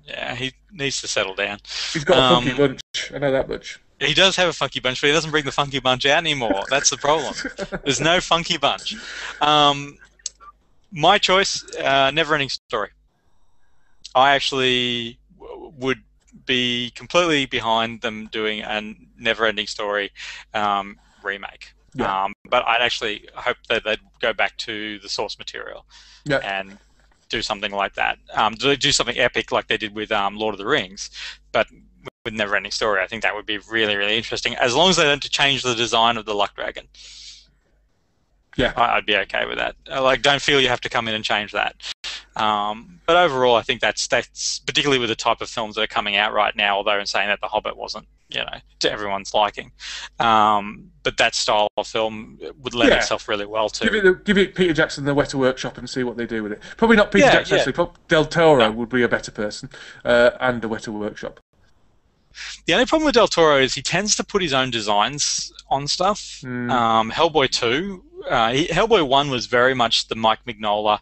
Yeah, he needs to settle down. He's got a funky bunch. I know that much. He does have a funky bunch, but he doesn't bring the funky bunch out anymore. That's the problem. There's no funky bunch. My choice, Never-Ending Story. I actually would be completely behind them doing a Never-Ending Story remake. Yeah. But I'd actually hope that they'd go back to the source material and do something like that. Do something epic like they did with Lord of the Rings, but with Never-Ending Story. I think that would be really, really interesting, as long as they don't change the design of the Luck Dragon. Yeah, I'd be okay with that. Don't feel you have to come in and change that. But overall, I think that's particularly with the type of films that are coming out right now, although in saying that The Hobbit wasn't, to everyone's liking. But that style of film would lend itself really well to. Give it Peter Jackson, the Weta Workshop, and see what they do with it. Probably not Peter Jackson, actually. Probably Del Toro would be a better person, and the Weta Workshop. The only problem with Del Toro is he tends to put his own designs on stuff. Hellboy 2, Hellboy 1 was very much the Mike Mignola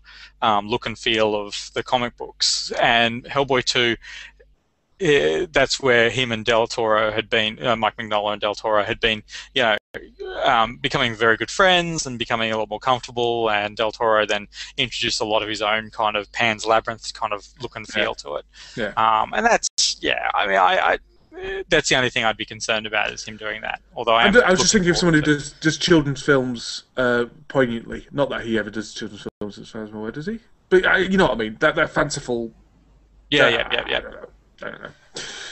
look and feel of the comic books, and Hellboy 2, that's where him and Del Toro had been, Mike Mignola and Del Toro had been, becoming very good friends and becoming a lot more comfortable, and Del Toro then introduced a lot of his own kind of Pan's Labyrinth kind of look and feel to it. Yeah. And that's, that's the only thing I'd be concerned about, is him doing that. Although I was just thinking of someone who does children's films poignantly. Not that he ever does children's films, as far as I'm aware, does he? But you know what I mean. That fanciful. Yeah. I don't know.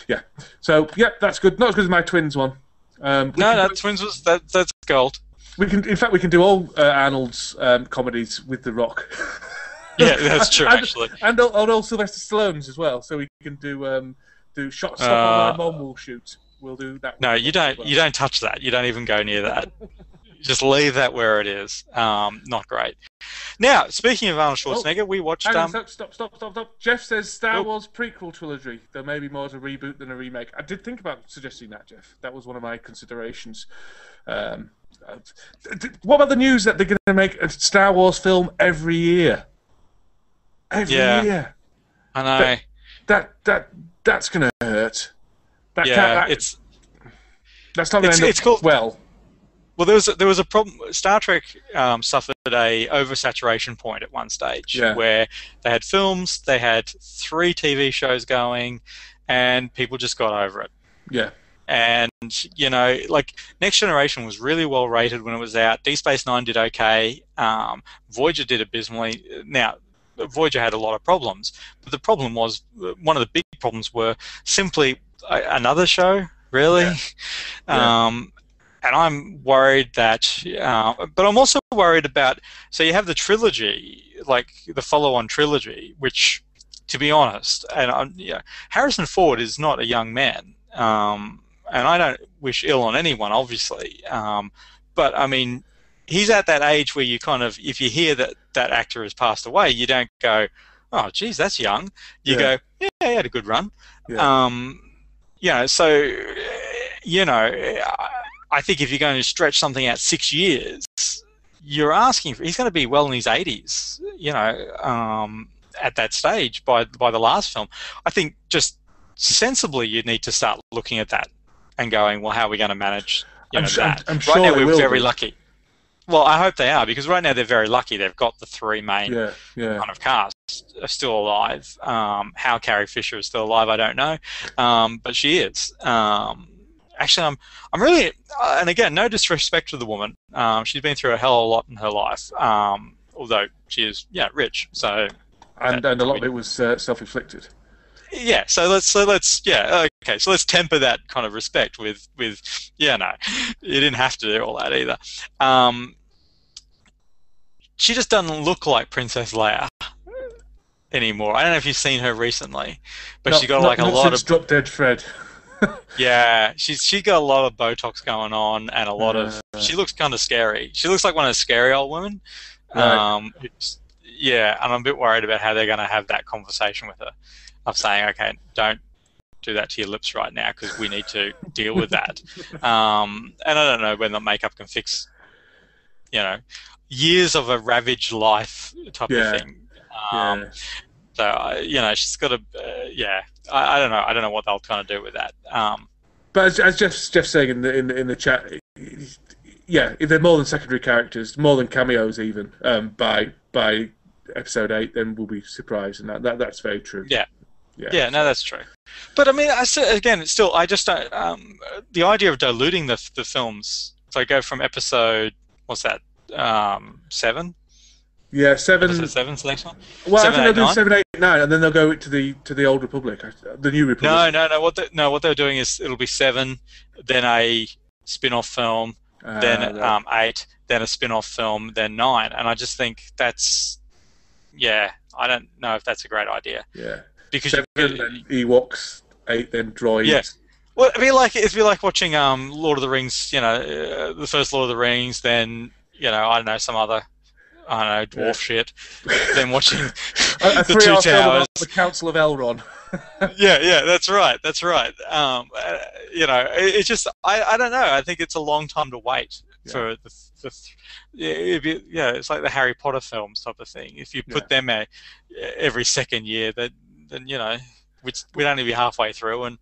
Yeah. So that's good. Not as good as my Twins one. Twins was that's gold. In fact, we can do all Arnold's comedies with The Rock. Yeah, that's true. Actually, and all Sylvester Stallone's as well. So we can do Stop or My Mom Will Shoot. We'll do that. No, you don't. Well. You don't touch that. You don't even go near that. Just leave that where it is. Not great. Now, speaking of Arnold Schwarzenegger, we watched. Stop. Jeff says Star Wars prequel trilogy. There may be more as a reboot than a remake. I did think about suggesting that, Jeff. That was one of my considerations. What about the news that they're going to make a Star Wars film every year? Every year. I know. That's going to hurt. That's not going to end up well. Well, there was a problem. Star Trek suffered a oversaturation point at one stage where they had films, they had 3 TV shows going, and people just got over it. Yeah. And like Next Generation was really well rated when it was out. Deep Space Nine did okay. Voyager did abysmally. Now, Voyager had a lot of problems, but the problem was one of the big problems were simply another show, really. Yeah. Yeah. And I'm worried that, but I'm also worried about. So you have the trilogy, like the follow-on trilogy, which, to be honest, and Harrison Ford is not a young man. And I don't wish ill on anyone, obviously. But I mean, he's at that age where you kind of, if you hear that that actor has passed away, you don't go, "Oh, geez, that's young." You go, "Yeah, he had a good run." Yeah. So I think if you're going to stretch something out 6 years, you're asking for. He's going to be well in his 80s. At that stage by the last film. I think just sensibly, you need to start looking at that and going, well, how are we going to manage that? I'm sure right now, they we're will very be. lucky. Well, I hope they are, because right now they're very lucky. They've got the three main kind of cast are still alive. How Carrie Fisher is still alive, I don't know, but she is. Actually, I'm really, and again, no disrespect to the woman. She's been through a hell of a lot in her life. Although she is, rich, so. And a lot of it was self-inflicted. Yeah, so let's okay, so let's temper that kind of respect with no, you didn't have to do all that either. She just doesn't look like Princess Leia anymore. I don't know if you've seen her recently, but she got a lot of Drop Dead Fred. Yeah, she got a lot of Botox going on and a lot of. She looks kind of scary. She looks like one of those scary old women. Right. Yeah, and I'm a bit worried about how they're going to have that conversation with her, of saying, okay, don't do that to your lips right now because we need to deal with that. And I don't know whether makeup can fix, years of a ravaged life type of thing. So she's got to, I don't know. I don't know what they'll kind of do with that. But as Jeff's saying in the chat, if they're more than secondary characters, more than cameos even, by episode 8, then we'll be surprised, and that's very true. Yeah, no, that's true. But I mean, again, it's still, I just don't. The idea of diluting the films. So I go from episode, what's that? 7. Yeah, 7. Episode 7's the next one. Well, 7, I think they'll 8, do 7, 8, 9, and then they'll go to the Old Republic, the New Republic. No. What they're doing is it'll be 7, then a spin-off film, then 8, then a spin-off film, then 9, and I just think that's. Yeah, I don't know if that's a great idea. Yeah. Because 7, then Ewoks, 8, then droids. Yeah. Well, it'd be like watching Lord of the Rings. The first Lord of the Rings, then I don't know, some other, dwarf shit. Then watching a the Two Towers, the Council of Elrond. yeah, that's right. It's just I don't know. I think it's a long time to wait for it's like the Harry Potter films type of thing. If you put them every second year, then we'd only be halfway through. And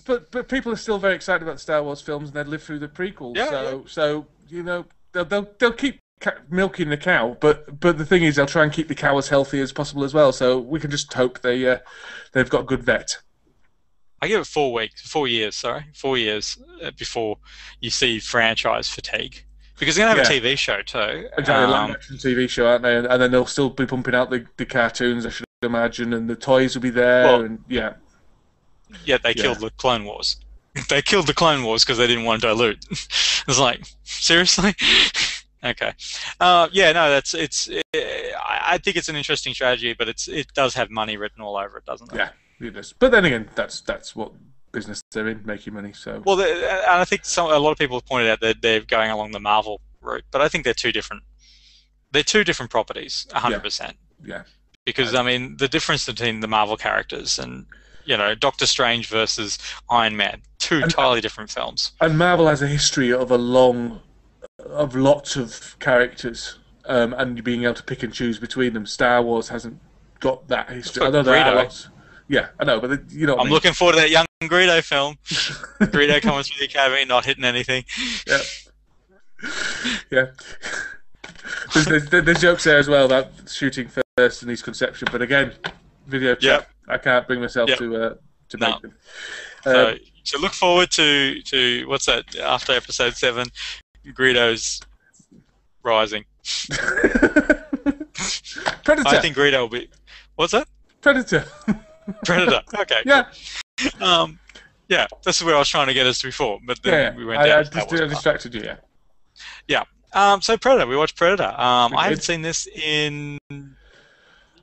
but people are still very excited about the Star Wars films, and they'd live through the prequels. So they'll keep milking the cow, but the thing is, they'll try and keep the cow as healthy as possible as well. So we can just hope they've got a good vet. I give it 4 years. 4 years before you see franchise fatigue. Because they're going to have a TV show too. Exactly, live-action TV show, aren't they? And then they'll still be pumping out the cartoons, I should imagine, and the toys will be there. They killed the Clone Wars. They killed the Clone Wars because they didn't want to dilute. It's like, seriously? Okay. I think it's an interesting strategy, but it does have money written all over it, doesn't it? Yeah, it does. But then again, that's what business they're in, making money. So and I think a lot of people have pointed out that they're going along the Marvel route, but I think they're two different. They're two different properties, 100%. Yeah. Because I mean, the difference between the Marvel characters and Doctor Strange versus Iron Man, two entirely different films. And Marvel has a history of lots of characters, and being able to pick and choose between them. Star Wars hasn't got that history. I know there are lots. Yeah, I know, but I'm looking forward to that young Greedo film. Greedo coming through the academy, not hitting anything. Yeah. There's jokes there as well about shooting first in his conception, but again, video chat. I can't bring myself to make them. So So look forward to what's that after episode 7, Greedo's rising. Predator. I think Greedo will be. What's that? Predator. Predator. Okay. Yeah. Cool. Yeah, that's where I was trying to get us to before, but then we went down. I distracted you. Yeah. So Predator. We watched Predator. I haven't seen this in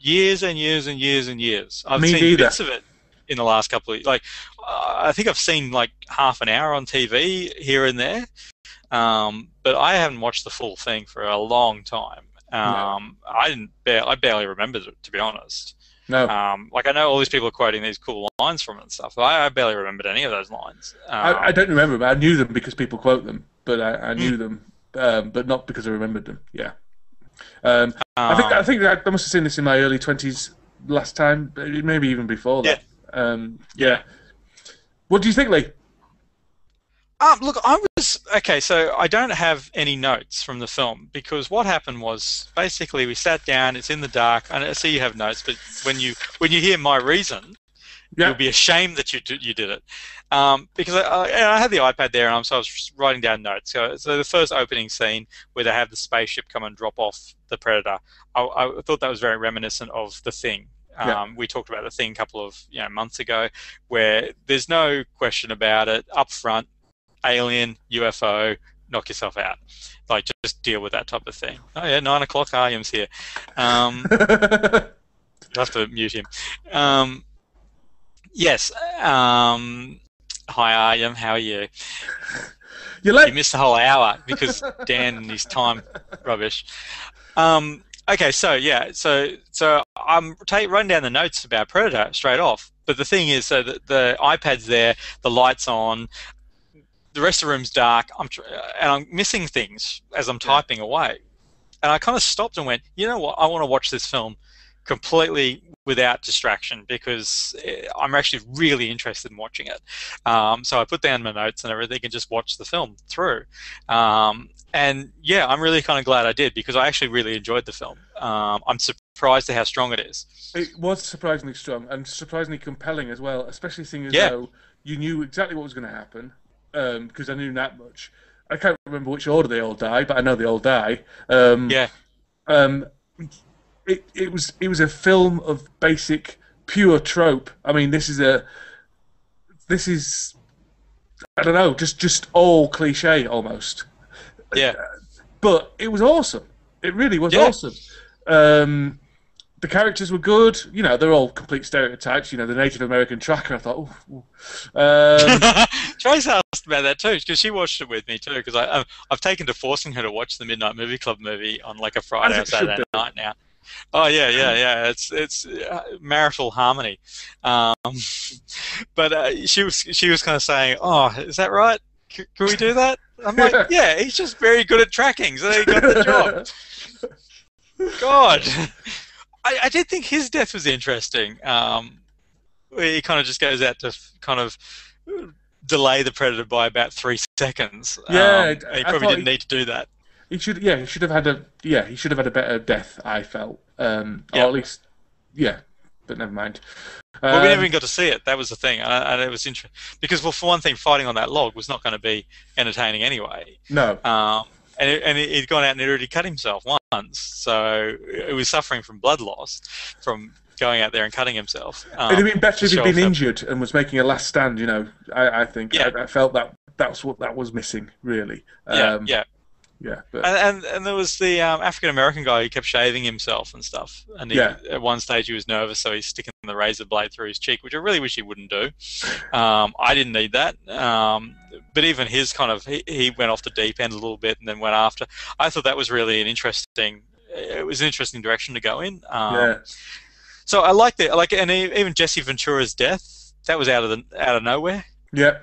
years and years and years and years. I've seen bits of it in the last couple of I think I've seen like half an hour on TV here and there, but I haven't watched the full thing for a long time. I barely remembered it, to be honest. No. Like I know all these people are quoting these cool lines from it and stuff. But I barely remembered any of those lines. I don't remember, but I knew them because people quote them. But I knew them, but not because I remembered them. Yeah. I think I must have seen this in my early 20s last time, maybe even before that. Yeah. What do you think, Lee? Look, I was okay. So I don't have any notes from the film because what happened was basically we sat down. It's in the dark. I see you have notes, but when you hear my reason, you'll be ashamed that you did it. Because I had the iPad there, and so I was just writing down notes. So the first opening scene where they have the spaceship come and drop off the Predator, I thought that was very reminiscent of The Thing. We talked about The Thing a couple of months ago, where there's no question about it. Up front, alien, UFO, knock yourself out. Like, just deal with that type of thing. Oh yeah, 9 o'clock, Artyom's here. I'll have to mute him. Yes. Hi, Artyom. How are you? You missed the whole hour because Dan and his time rubbish. Okay, so I'm writing down the notes about Predator straight off. But the thing is, so the iPad's there, the light's on, the rest of the room's dark, and I'm missing things as I'm typing away. And I kind of stopped and went, you know what? I want to watch this film completely without distraction because I'm actually really interested in watching it. So I put down my notes and everything and just watched the film through. And yeah, I'm really kind of glad I did because I actually really enjoyed the film. I'm surprised at how strong it is. It was surprisingly strong and surprisingly compelling as well, especially seeing as though you knew exactly what was going to happen because I knew that much. I can't remember which order they all die, but I know they all die. It was a film of basic pure trope. I mean, this is I don't know, just all cliche almost. Yeah. But it was awesome. It really was awesome. The characters were good. You know, they're all complete stereotypes. You know, the Native American tracker. I thought, Trace asked about that too because she watched it with me too. Because I've taken to forcing her to watch the Midnight Movie Club movie on like a Friday or Saturday night now. Oh yeah. It's marital harmony. But she was kind of saying, "Oh, is that right? Can we do that?" I'm like, "Yeah, he's just very good at tracking, so he got the job." God, I did think his death was interesting. Where he kind of just goes out to kind of delay the Predator by about 3 seconds. Yeah, he probably didn't need to do that. He should have had a better death. I felt, or at least, but never mind. Well, we never even got to see it. That was the thing, and it was interesting because, well, for one thing, fighting on that log was not going to be entertaining anyway. No. And he'd gone out and he'd already cut himself once, so it was suffering from blood loss from going out there and cutting himself. It'd have been better if he'd been injured and was making a last stand. You know, I think. Yeah. I felt that's what that was missing, really. Yeah, but... and there was the African American guy who kept shaving himself and stuff. And at one stage he was nervous, so he's sticking the razor blade through his cheek, which I really wish he wouldn't do. I didn't need that. But even his kind of he went off the deep end a little bit and then went after. I thought that was really an interesting direction to go in. So I liked it. And even Jesse Ventura's death, that was out of nowhere. Yeah.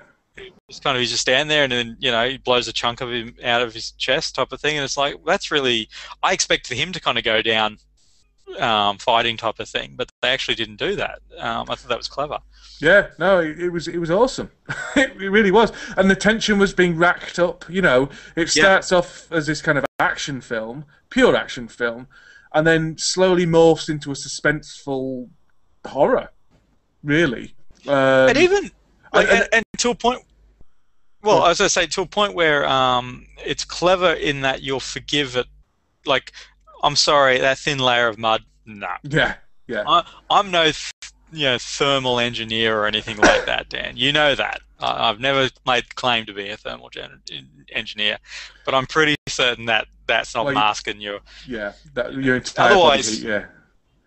It's kind of he's just standing there, and then he blows a chunk of him out of his chest, type of thing. And it's like that's really I expected him to kind of go down, fighting type of thing, but they actually didn't do that. I thought that was clever. Yeah, no, it was awesome. It really was, and the tension was being racked up. You know, it starts off as this kind of action film, pure action film, and then slowly morphs into a suspenseful horror. Really, and Like, and to a point. Well, I was going to say to a point where it's clever in that you'll forgive it. Like, I'm sorry, that thin layer of mud. No. Yeah. I'm no, thermal engineer or anything like that, Dan. You know that. I've never made claim to be a thermal engineer, but I'm pretty certain that that's not masking your. Yeah, your entire otherwise, body heat, yeah.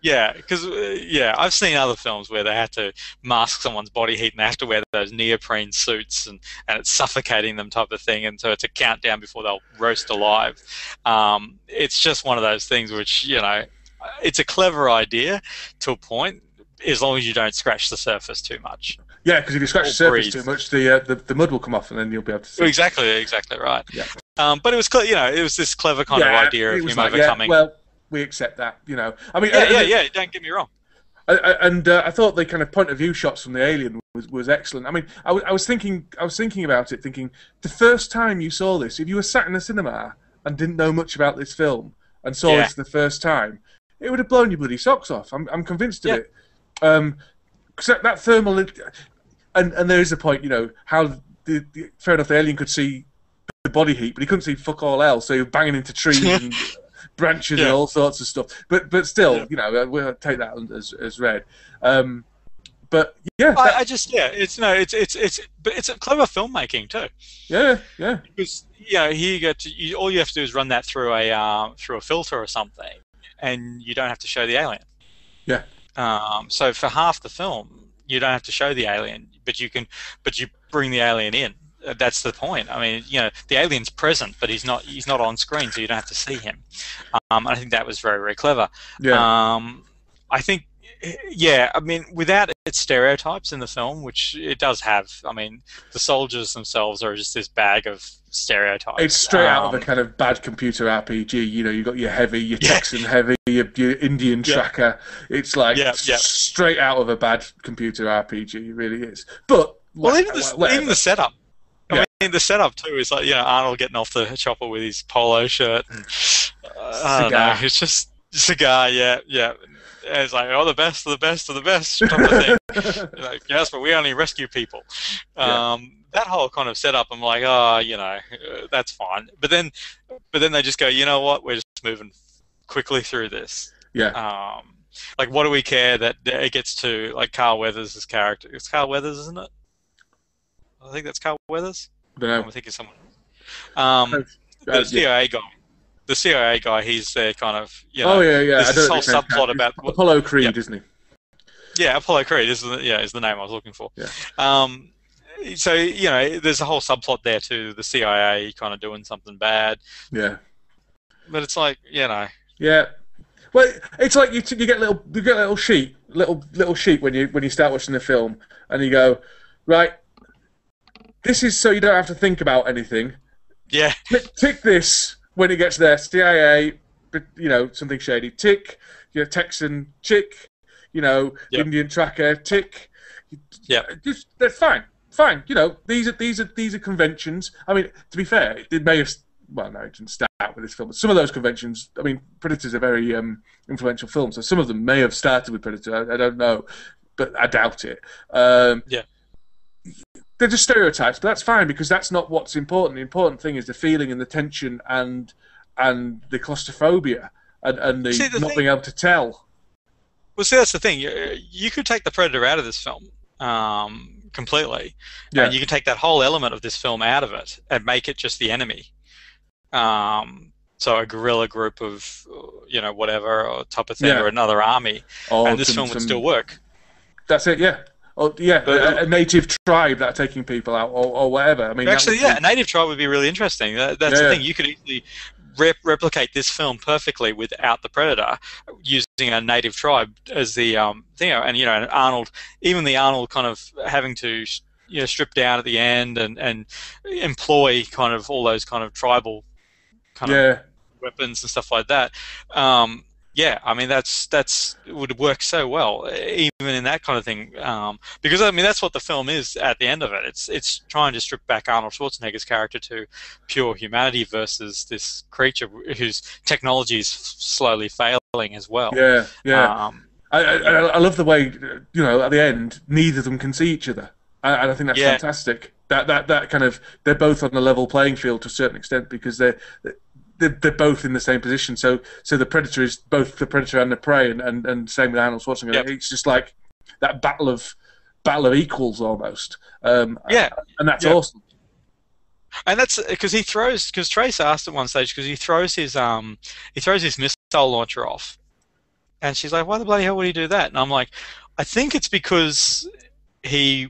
Yeah, because I've seen other films where they have to mask someone's body heat and they have to wear those neoprene suits and it's suffocating them type of thing, and so it's a countdown before they'll roast alive. It's just one of those things which, it's a clever idea to a point, as long as you don't scratch the surface too much. Yeah, because if you scratch the surface too much, the mud will come off, and then you'll be able to see. Exactly right. Yeah. But it was it was this clever kind of idea of him overcoming. Well, we accept that, I mean, don't get me wrong. I thought the kind of point of view shots from the alien was excellent. I mean, I was thinking about it, thinking the first time you saw this, if you were sat in a cinema and didn't know much about this film and saw this the first time, it would have blown your bloody socks off. I'm convinced of it. Because that thermal, and there is a point, how fair enough, the alien could see the body heat, but he couldn't see fuck all else, so he was banging into trees and branches and all sorts of stuff. But still, we'll take that as read. But yeah, it's a clever filmmaking too. Yeah. Because here you get to all you have to do is run that through a filter or something, and you don't have to show the alien. Yeah. So for half the film, you don't have to show the alien, but you bring the alien in. That's the point. I mean, the alien's present, but he's not on screen, so you don't have to see him. I think that was very, very clever. Yeah. I think, I mean, without its stereotypes in the film, which it does have. I mean, the soldiers themselves are just this bag of stereotypes. It's straight out of a kind of bad computer RPG. You've got your heavy, your Texan heavy, your Indian tracker. It's like straight out of a bad computer RPG. It really is. But even the setup. I mean, the setup too is like Arnold getting off the chopper with his polo shirt and I don't know. It's just cigar. Yeah. And it's like, the best of the best of the best type of thing. Like, yes, but we only rescue people. That whole kind of setup, I'm like, that's fine. But then they just go, you know what? We're just moving quickly through this. Yeah. Like, what do we care that it gets to like Carl Weathers' character? It's Carl Weathers, isn't it? I think that's Carl Weathers. I don't know. I'm thinking someone. The CIA guy. The CIA guy. He's there, kind of. There's this whole subplot about Apollo Creed, isn't he? Yeah, Apollo Creed is the name I was looking for. Yeah. So there's a whole subplot there too. The CIA kind of doing something bad. Yeah. But it's like Yeah. Well, it's like you get a little sheet when you start watching the film, and you go, right. This is so you don't have to think about anything. Yeah. Tick this when it gets there. CIA, something shady. Tick, Texan. Tick, Indian tracker. Tick. Yeah. They're fine. These are conventions. I mean, to be fair, it may have. Well, no, it didn't start with this film. But some of those conventions. I mean, Predator's a very influential film, so some of them may have started with Predator. I don't know, but I doubt it. They're just stereotypes, but that's fine because that's not what's important. The important thing is the feeling and the tension and the claustrophobia and the not being able to tell. Well, see, that's the thing. You could take the Predator out of this film completely, and you can take that whole element of this film out of it and make it just the enemy. So a guerrilla group of whatever or type of thing, or another army, and this film would still work. That's it. Yeah. A native tribe that are taking people out, or whatever. I mean, actually, a native tribe would be really interesting. That's the thing. You could easily replicate this film perfectly without the Predator, using a native tribe as the thing. And Arnold, even the Arnold kind of having to strip down at the end and employ kind of all those kind of tribal kind of weapons and stuff like that. I mean that's would work so well, even in that kind of thing, because I mean that's what the film is at the end of it. It's trying to strip back Arnold Schwarzenegger's character to pure humanity versus this creature whose technology is slowly failing as well. I love the way at the end neither of them can see each other. and I think that's Yeah, fantastic. That kind of they're both on a level playing field to a certain extent because they're both in the same position. So the predator is both the predator and the prey, and same with Arnold Schwarzenegger. yep, It's just like that battle of equals almost, yeah, and that's yep. awesome. And that's because Trace asked at one stage because he throws his missile launcher off, and she's like, "Why the bloody hell would he do that?" And I'm like, "I think it's because the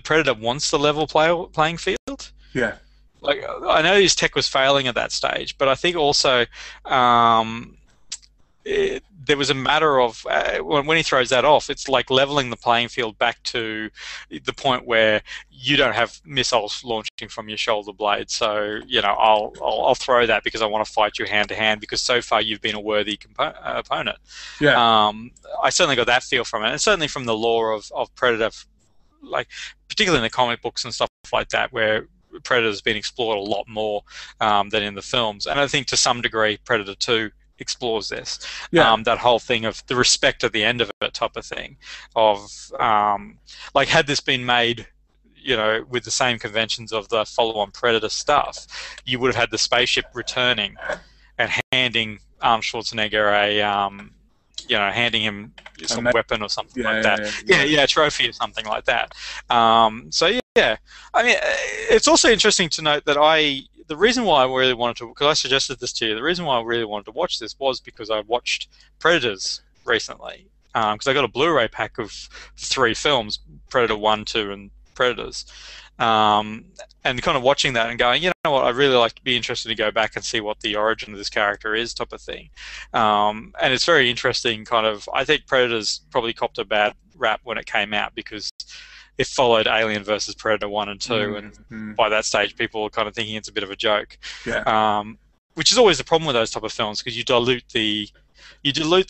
predator wants the level playing field." Yeah, Like I know his tech was failing at that stage, but I think also um, there was a matter of when he throws that off, it's like leveling the playing field back to the point where you don't have missiles launching from your shoulder blade. So I'll throw that because I want to fight you hand to hand because so far you've been a worthy opponent. yeah, I certainly got that feel from it, and certainly from the lore of Predator, like particularly in the comic books and stuff like that, where Predator's been explored a lot more than in the films, and I think to some degree Predator 2 explores this, yeah, that whole thing of the respect at the end of it type of thing, of like had this been made, with the same conventions of the follow-on Predator stuff, you would have had the spaceship returning and handing Arnold Schwarzenegger handing him some weapon or something like that. Yeah, trophy or something like that. So yeah, I mean, it's also interesting to note that the reason why I really wanted to, because I suggested this to you, the reason why I really wanted to watch this was because I watched Predators recently, because I got a Blu-ray pack of 3 films, Predator 1, 2, and Predators. And kind of watching that and going, you know what, I'd really like to be interested to go back and see what the origin of this character is, type of thing. And it's very interesting, kind of, I think Predators probably copped a bad rap when it came out because it followed Alien versus Predator 1 and 2, and by that stage people were kind of thinking it's a bit of a joke. yeah. Which is always the problem with those type of films, because you dilute the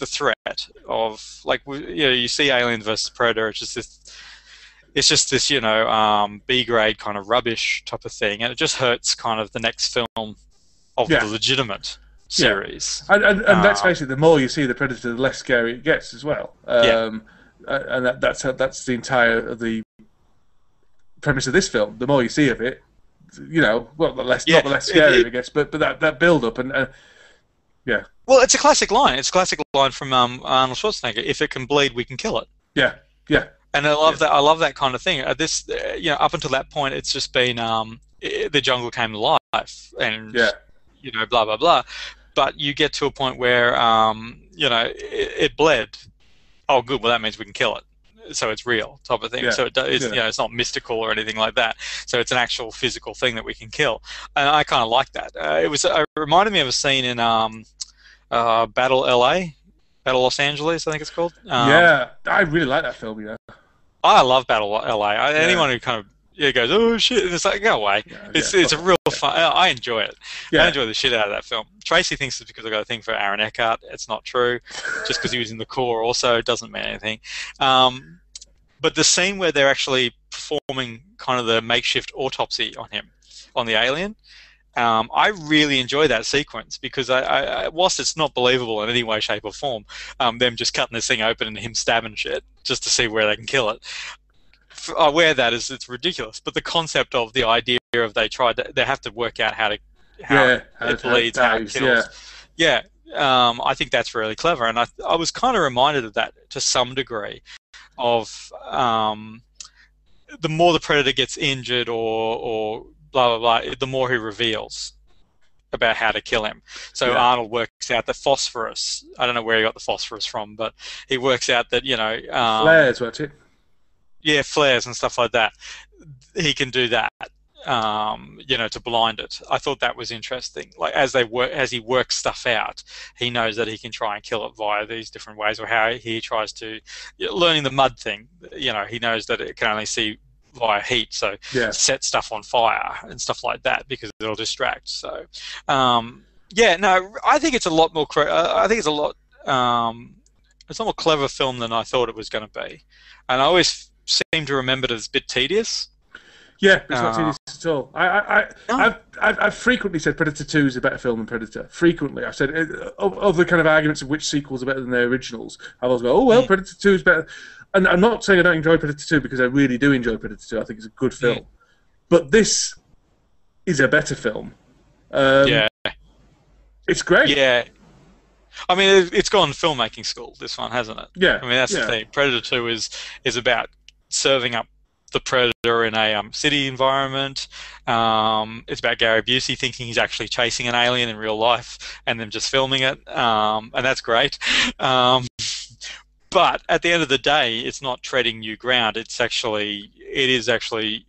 threat of, like, you see Alien versus Predator, it's just this B grade kind of rubbish type of thing, and it just hurts kind of the next film of the legitimate series. And let's face it, the more you see the Predator, the less scary it gets as well. And that's the premise of this film. The more you see of it, not the less scary it gets, but that build up and yeah. Well, it's a classic line. It's a classic line from Arnold Schwarzenegger. If it can bleed, we can kill it. Yeah, yeah. And I love that. I love that kind of thing. Up until that point, it's just been the jungle came to life, and blah blah blah. But you get to a point where it bled. Oh, good. Well, that means we can kill it. So it's real, type of thing. So it's not mystical or anything like that. So it's an actual physical thing that we can kill, and I kind of like that. It reminded me of a scene in Battle LA, Battle Los Angeles, I think it's called. I really like that film. I love Battle LA. Anyone who kind of goes, oh shit, and it's like, go away. It's a real fun. I enjoy it. I enjoy the shit out of that film. Tracy thinks it's because I got a thing for Aaron Eckhart. It's not true. Just because he was in the core also doesn't mean anything. But the scene where they're actually performing kind of the makeshift autopsy on him, on the alien, I really enjoy that sequence because whilst it's not believable in any way, shape, or form, them just cutting this thing open and him stabbing shit just to see where they can kill it. I wear that as it's ridiculous, but the concept of the idea of they have to work out how it bleeds, how it kills. I think that's really clever, and I was kind of reminded of that to some degree. Of the more the predator gets injured or blah blah blah, the more he reveals about how to kill him. So Arnold works out the phosphorus. I don't know where he got the phosphorus from, but he works out that flares, what's it? Yeah, flares and stuff like that. He can do that. To blind it. I thought that was interesting. Like as he works stuff out, he knows that he can try and kill it via these different ways, or how he tries to learning the mud thing. He knows that it can only see via heat, so set stuff on fire and stuff like that because it'll distract. So, I think it's a lot more. I think it's a lot. It's a more clever film than I thought it was going to be, and I always seem to remember it as a bit tedious. Yeah, it's not tedious at all. I've frequently said Predator 2 is a better film than Predator. Frequently. I've said, of the kind of arguments of which sequels are better than their originals, I've always go, Predator 2 is better. and I'm not saying I don't enjoy Predator 2 because I really do enjoy Predator 2. I think it's a good film, but this is a better film. Yeah. It's great. Yeah. I mean, it's gone filmmaking school, this one, hasn't it? Yeah. I mean, that's the thing. Predator 2 is about serving up the Predator in a city environment. It's about Gary Busey thinking he's actually chasing an alien in real life and then just filming it, and that's great. But at the end of the day, it's not treading new ground. It is actually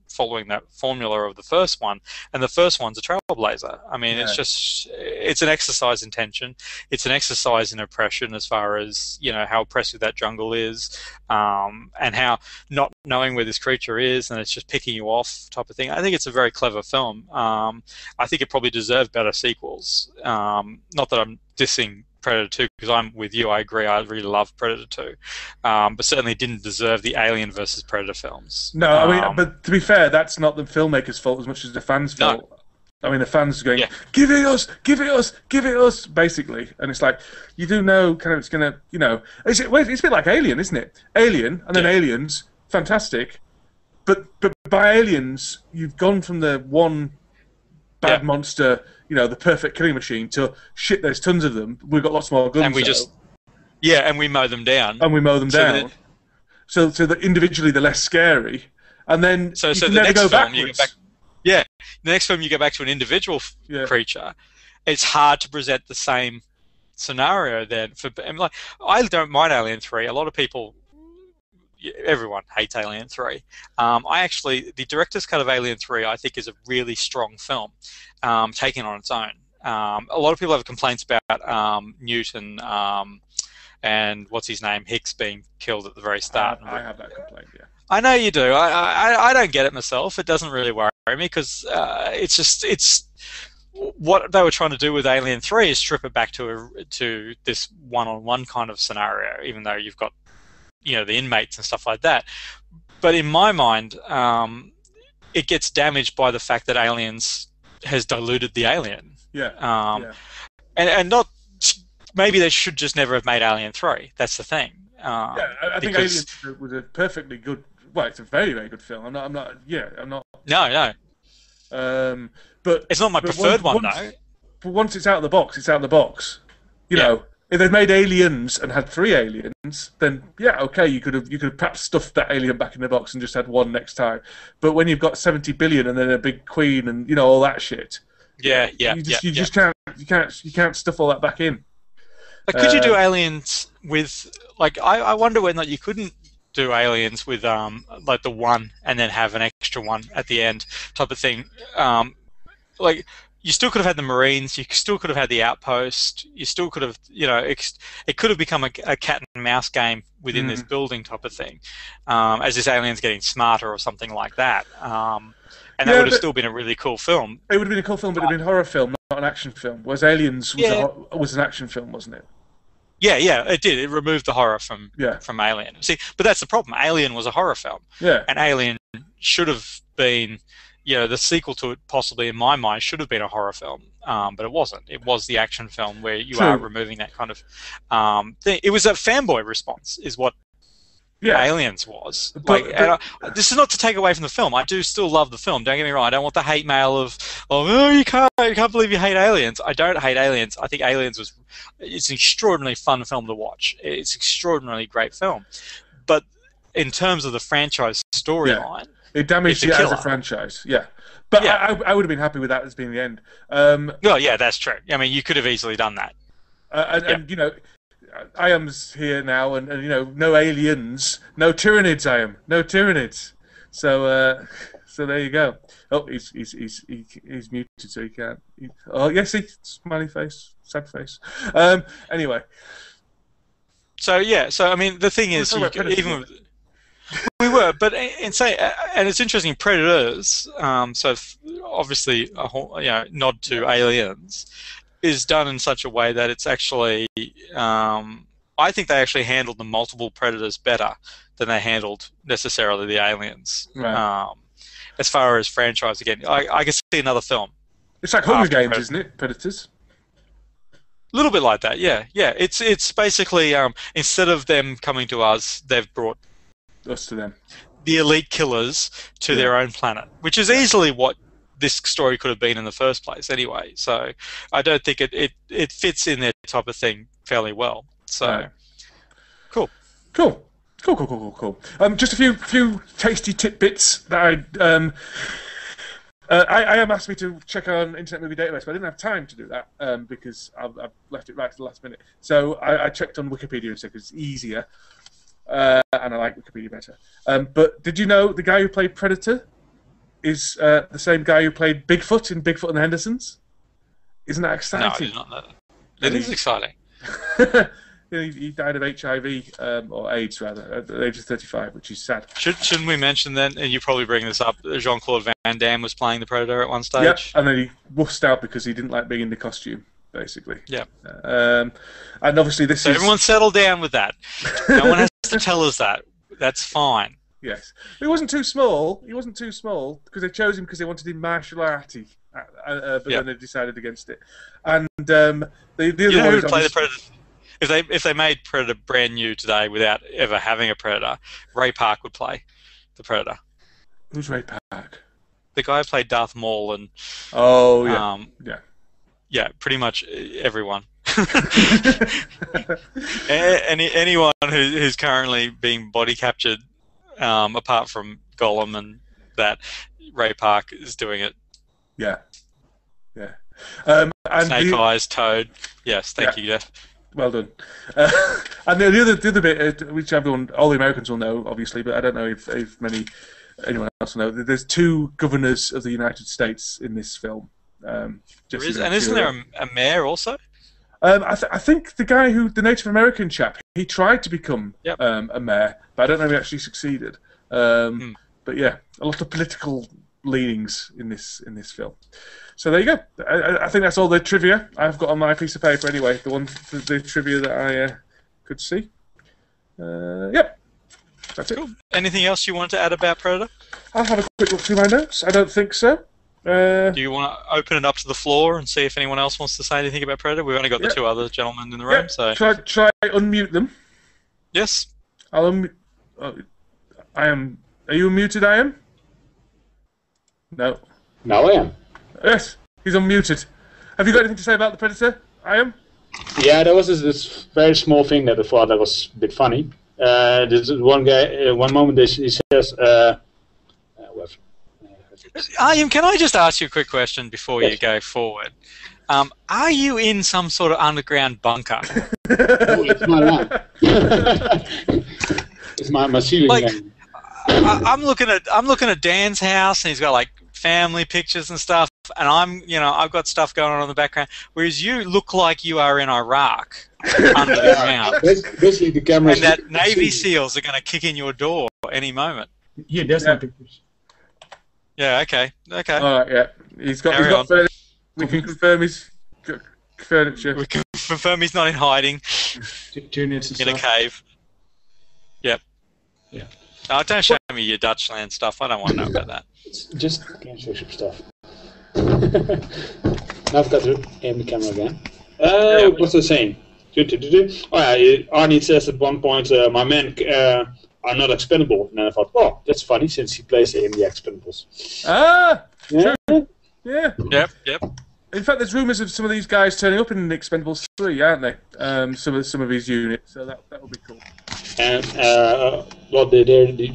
following that formula of the first one, and the first one's a trailblazer. I mean, it's an exercise in tension. It's an exercise in oppression, as far as how oppressive that jungle is, and how not knowing where this creature is, and it's just picking you off, type of thing. I think it's a very clever film. I think it probably deserved better sequels. Not that I'm dissing Predator 2, because I'm with you. I agree. I really love Predator 2, but certainly didn't deserve the Alien versus Predator films. No, I mean, but to be fair, that's not the filmmaker's fault as much as the fans' fault. No. I mean, the fans are going, give it us, give it us, give it us, basically. And it's like, you do know kind of it's going to, it's a bit like Alien, isn't it? Alien, and then Aliens, fantastic. But by Aliens, you've gone from the one bad monster, the perfect killing machine, to shit, there's tons of them. We've got lots more guns. And we and we mow them down. And we mow them down. So that individually they're less scary. And then you can never go backwards. The next film you go back to an individual creature. It's hard to present the same scenario then. I don't mind Alien 3. A lot of people, everyone hates Alien 3. The director's cut of Alien 3, I think, is a really strong film, taken on its own. A lot of people have complaints about Newton and what's his name, Hicks, being killed at the very start. I have that complaint, yeah. I know you do. I don't get it myself. It doesn't really worry me, because it's what they were trying to do with Alien 3 is strip it back to this one-on-one kind of scenario, even though you've got the inmates and stuff like that. But in my mind, it gets damaged by the fact that Aliens has diluted the alien. And not, maybe they should just never have made Alien 3. That's the thing. I think Aliens was a perfectly good. Well, it's a very, very good film. I'm not. No. But it's not my preferred one, though. But once it's out of the box, it's out of the box. You know, if they'd made Aliens and had 3 aliens, then okay, you could have perhaps stuffed that alien back in the box and just had one next time. But when you've got 70 billion and then a big queen and all that shit, you just can't stuff all that back in. Could you do Aliens with I wonder whether or not you couldn't do Aliens with the one and then have an extra one at the end type of thing. You still could have had the Marines, you still could have had the Outpost, you still could have, it could have become a cat and mouse game within this building type of thing, as this alien's getting smarter or something like that. And that would have still been a really cool film. It would have been a cool film, but it would have been a horror film, not an action film. Whereas Aliens was an action film, wasn't it? Yeah, it did. It removed the horror from Alien. See, but that's the problem. Alien was a horror film. Yeah. And Alien should have been, the sequel to it, possibly in my mind, should have been a horror film. But it wasn't. It was the action film where you are removing that kind of thing. It was a fanboy response, is what Aliens was. This is not to take away from the film. I do still love the film. Don't get me wrong. I don't want the hate mail of, you can't believe you hate Aliens. I don't hate Aliens. I think Aliens it's an extraordinarily fun film to watch. It's an extraordinarily great film. But in terms of the franchise storyline, it damaged it as a franchise. Yeah. But I would have been happy with that as being the end. That's true. I mean, you could have easily done that. I am's here now, and no aliens, no Tyranids. No Tyranids. So there you go. Oh, he's muted, so he can't. Smiley face, sad face. Anyway. So I mean, the thing is, we were, but and it's interesting. Predators, so obviously a nod to Aliens, is done in such a way that it's actually, I think they actually handled the multiple Predators better than they handled necessarily the Aliens. Right. As far as franchise, again, I can see another film. It's like Hunger Games, isn't it? Predators. A little bit like that, yeah. Yeah, it's basically instead of them coming to us, they've brought Us to them. the elite killers to their own planet, which is easily what this story could have been in the first place anyway. So I don't think it fits in their type of thing fairly well. So cool. Just a few tasty tidbits that I am asked me to check on Internet Movie Database, but I didn't have time to do that because I've left it right to the last minute. So I checked on Wikipedia instead because it's easier, and I like Wikipedia better. But did you know the guy who played Predator is the same guy who played Bigfoot in Bigfoot and the Hendersons? Isn't that exciting? No, I did not know that. It is exciting. He died of HIV, or AIDS rather, at the age of 35, which is sad. Shouldn't we mention then, and you probably bring this up, Jean-Claude Van Damme was playing the Predator at one stage? Yep, and then he wussed out because he didn't like being in the costume, basically. Yeah. And obviously this is... everyone settle down with that. No one has to tell us that. That's fine. Yes. He wasn't too small. He wasn't too small because they chose him because they wanted him martial arty, but then they decided against it. And the other one who played the Predator? If they made Predator brand new today without ever having a Predator, Ray Park would play the Predator. Who's Ray Park? The guy who played Darth Maul and yeah, pretty much everyone. Anyone who's currently being body captured, apart from Gollum and that, Ray Park is doing it. Yeah. And Snake Eyes, Toad. Yes, thank you, Jeff. Well done. And the other bit, which all the Americans will know, obviously, but I don't know if anyone else will know. There's two governors of the United States in this film. And isn't there a mayor also? I think the Native American chap, he tried to become a mayor, but I don't know if he actually succeeded. But yeah, a lot of political leanings in this film. So there you go. I think that's all the trivia I've got on my piece of paper anyway. The trivia that I could see. Yep. That's it. Cool. Anything else you want to add about Predator? I'll have a quick look through my notes. I don't think so. Do you want to open it up to the floor and see if anyone else wants to say anything about Predator? We've only got the two other gentlemen in the room. So try unmute them. Yes. I'll unmute. I am. Are you unmuted? I am. No. Now I am. Yes, he's unmuted. Have you got anything to say about the Predator? I am. Yeah, there was this very small thing that I thought that was a bit funny. There's one guy. One moment he says. Ian, can I just ask you a quick question before you go forward? Are you in some sort of underground bunker? No, it's my lab. It's my ceiling. I'm looking at Dan's house, and he's got like family pictures and stuff, and I've got stuff going on in the background. Whereas you look like you are in Iraq under the ground. Basically, the camera. And that Navy SEALs are going to kick in your door any moment. Yeah, there's no pictures. Yeah. Okay. All right. Yeah. He's got furniture. We can confirm his furniture. We can confirm he's not in hiding. In a cave. Yep. Yeah. No, don't show me your Dutchland stuff. I don't want to know about that. Just science fiction stuff. Now I've got to aim the camera again. What's the saying? Oh yeah, Arnie says at one point, my men are not expendable. And then I thought, oh, that's funny since he plays in the Expendables. Ah! Yeah. True. Yeah. Yep. In fact, there's rumours of some of these guys turning up in Expendables 3, aren't they? Some of his units, so that would be cool. And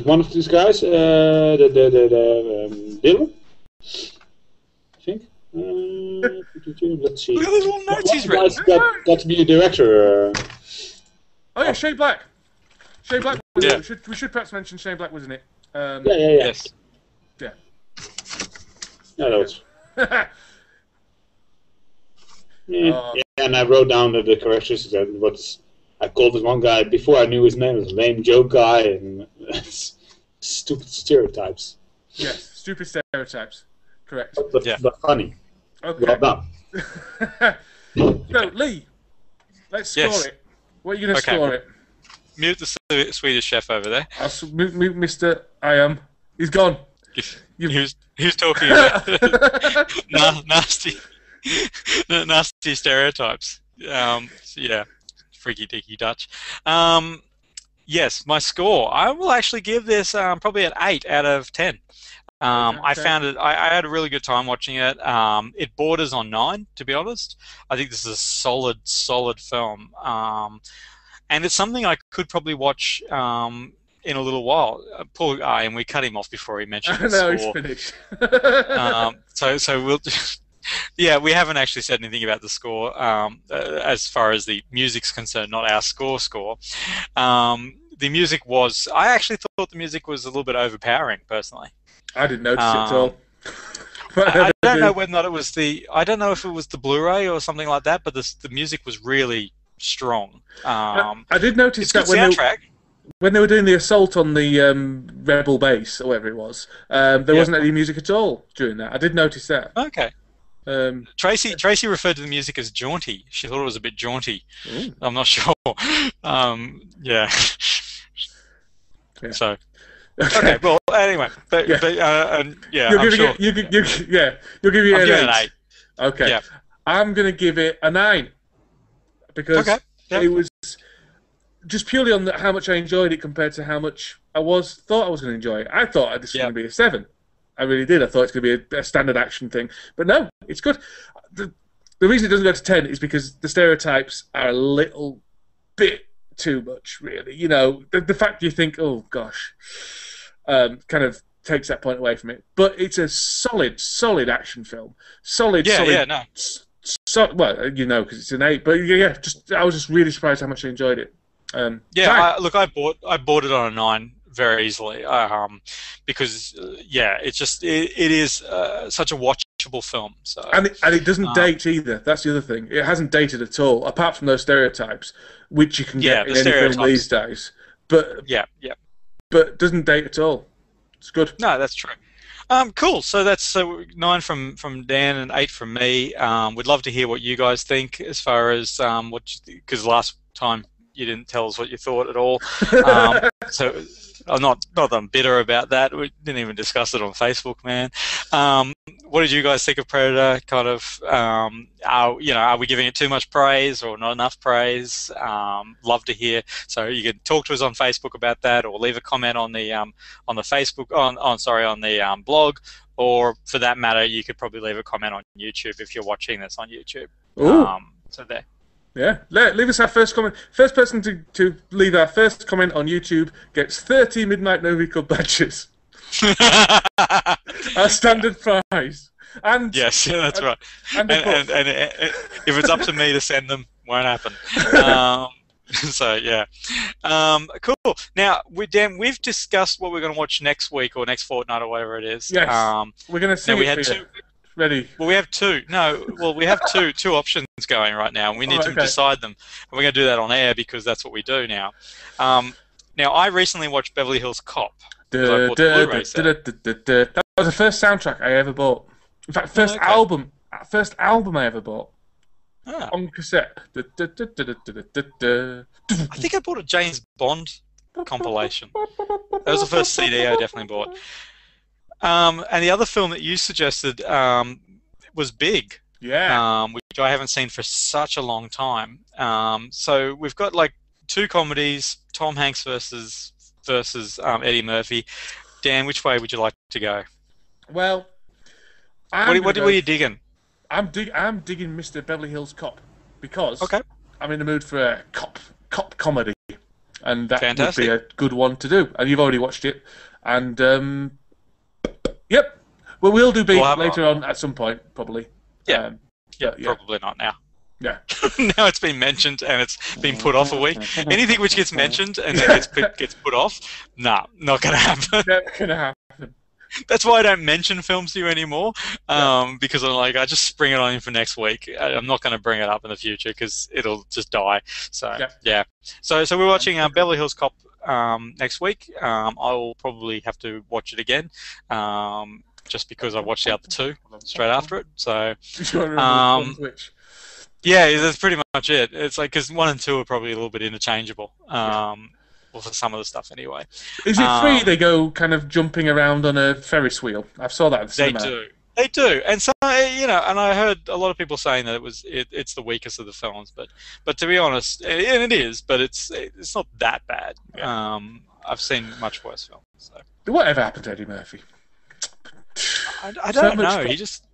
one of these guys, the Dylan, I think. Let's see. Look at the little notes he's written. Got to be the director. Oh yeah, Shane Black. Shane Black. Yeah. We should perhaps mention Shane Black, wasn't it? Yeah. Yes. Yeah. Yeah, that was. Yeah, and I wrote down the corrections. I called this one guy before I knew his name. It was a lame joke guy and stupid stereotypes. Yes, stupid stereotypes. Correct. But funny. Okay. Well done. So Lee, let's score it. What are you going to score it? Mute the Swedish chef over there. I'll mute Mr. I am. He's gone. Who's talking about nasty stereotypes? Yeah, freaky deaky Dutch. Yes, my score. I will actually give this probably an 8 out of 10. I found it. I had a really good time watching it. It borders on 9, to be honest. I think this is a solid film, and it's something I could probably watch in a little while. Poor guy, and we cut him off before he mentioned the No, score. he's finished. So we'll. Yeah, we haven't actually said anything about the score as far as the music's concerned, not our score. The music was. I actually thought the music was a little bit overpowering, personally. I didn't notice it at all. I don't know whether or not it was the. I don't know if it was the Blu-ray or something like that, but the music was really strong. I did notice that soundtrack. When they were doing the assault on the rebel base or whatever it was, there wasn't any music at all during that. I did notice that. Okay. Tracy referred to the music as jaunty. She thought it was a bit jaunty. Ooh. I'm not sure. Yeah. So. Okay. Well, anyway, you'll give it an 8. Okay. Yeah. I'm gonna give it a 9 because it was just purely on how much I enjoyed it compared to how much I thought I was going to enjoy it. I thought this was going to be a 7. I really did. I thought it's going to be a standard action thing, but no, it's good. The reason it doesn't go to 10 is because the stereotypes are a little bit too much, really. You know, the fact you think, oh gosh, kind of takes that point away from it. But it's a solid action film. Well, you know, because it's an 8. But yeah, I was just really surprised how much I enjoyed it. I bought it on a 9 very easily, because it is such a watchable film. So and it doesn't date either. That's the other thing. It hasn't dated at all, apart from those stereotypes, which you can get in any film these days. But but doesn't date at all. It's good. No, that's true. Cool. So that's 9 from Dan and 8 from me. We'd love to hear what you guys think as far as because last time you didn't tell us what you thought at all. So I'm not that I'm bitter about that. We didn't even discuss it on Facebook, man. What did you guys think of Predator? Kind of, are we giving it too much praise or not enough praise? Love to hear. So you can talk to us on Facebook about that, or leave a comment on the Facebook on the blog, or for that matter, you could probably leave a comment on YouTube if you're watching this on YouTube. So there. Yeah, leave us our first comment. First person to leave our first comment on YouTube gets 30 Midnight Movie Club badges. Our standard prize. And yes, yeah, that's right. And if it's up to me to send them, won't happen. So yeah, cool. Now, we've discussed what we're going to watch next week or next fortnight or whatever it is. Yes, we're going to see. Now we had 2. Ready? Well, we have 2. No, well, we have two options going right now, and we need to decide them. And we're going to do that on air because that's what we do now. Now, I recently watched Beverly Hills Cop. That was the first soundtrack I ever bought. In fact, first album I ever bought. On cassette. I think I bought a James Bond compilation. That was the first CD I definitely bought. And the other film that you suggested was Big. Yeah. Which I haven't seen for such a long time. So we've got 2 comedies: Tom Hanks versus Eddie Murphy. Dan, which way would you like to go? Well, what are you digging? I'm digging Mr. Beverly Hills Cop because I'm in the mood for a cop comedy, and that would be a good one to do. And you've already watched it, and yep. Well, we'll do Big later on at some point, probably. Yeah. Probably not now. Yeah. Now it's been mentioned and it's been put off a week. Anything which gets mentioned and then gets put off, not gonna happen. Never gonna happen. That's why I don't mention films to you anymore, because I'm like, I just bring it on in for next week. I'm not going to bring it up in the future because it'll just die. So yeah. So we're watching Beverly Hills Cop next week. I will probably have to watch it again, just because I watched the other 2 straight after it. So yeah, that's pretty much it. It's like because 1 and 2 are probably a little bit interchangeable. Well, for some of the stuff anyway. Is it 3 they go kind of jumping around on a Ferris wheel? I saw that at the cinema. They do. They do, and so and I heard a lot of people saying that it's the weakest of the films, but to be honest, and it is, but it's not that bad. Yeah. I've seen much worse films. So. Whatever happened to Eddie Murphy? I don't know. He just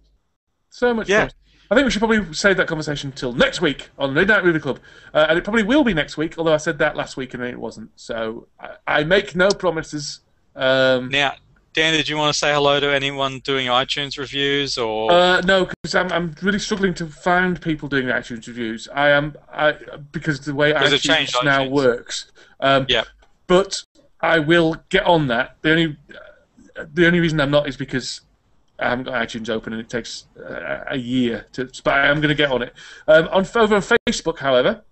so much. Yeah. Fun. I think we should probably save that conversation until next week on Midnight Movie Club, and it probably will be next week. Although I said that last week and it wasn't, so I make no promises. Now, Dan, did you want to say hello to anyone doing iTunes reviews or? No, because I'm really struggling to find people doing iTunes reviews. Because the way iTunes now works. Yeah. But I will get on that. The only reason I'm not is because I haven't got iTunes open and it takes a year to. But I am going to get on it. Over on Facebook, however.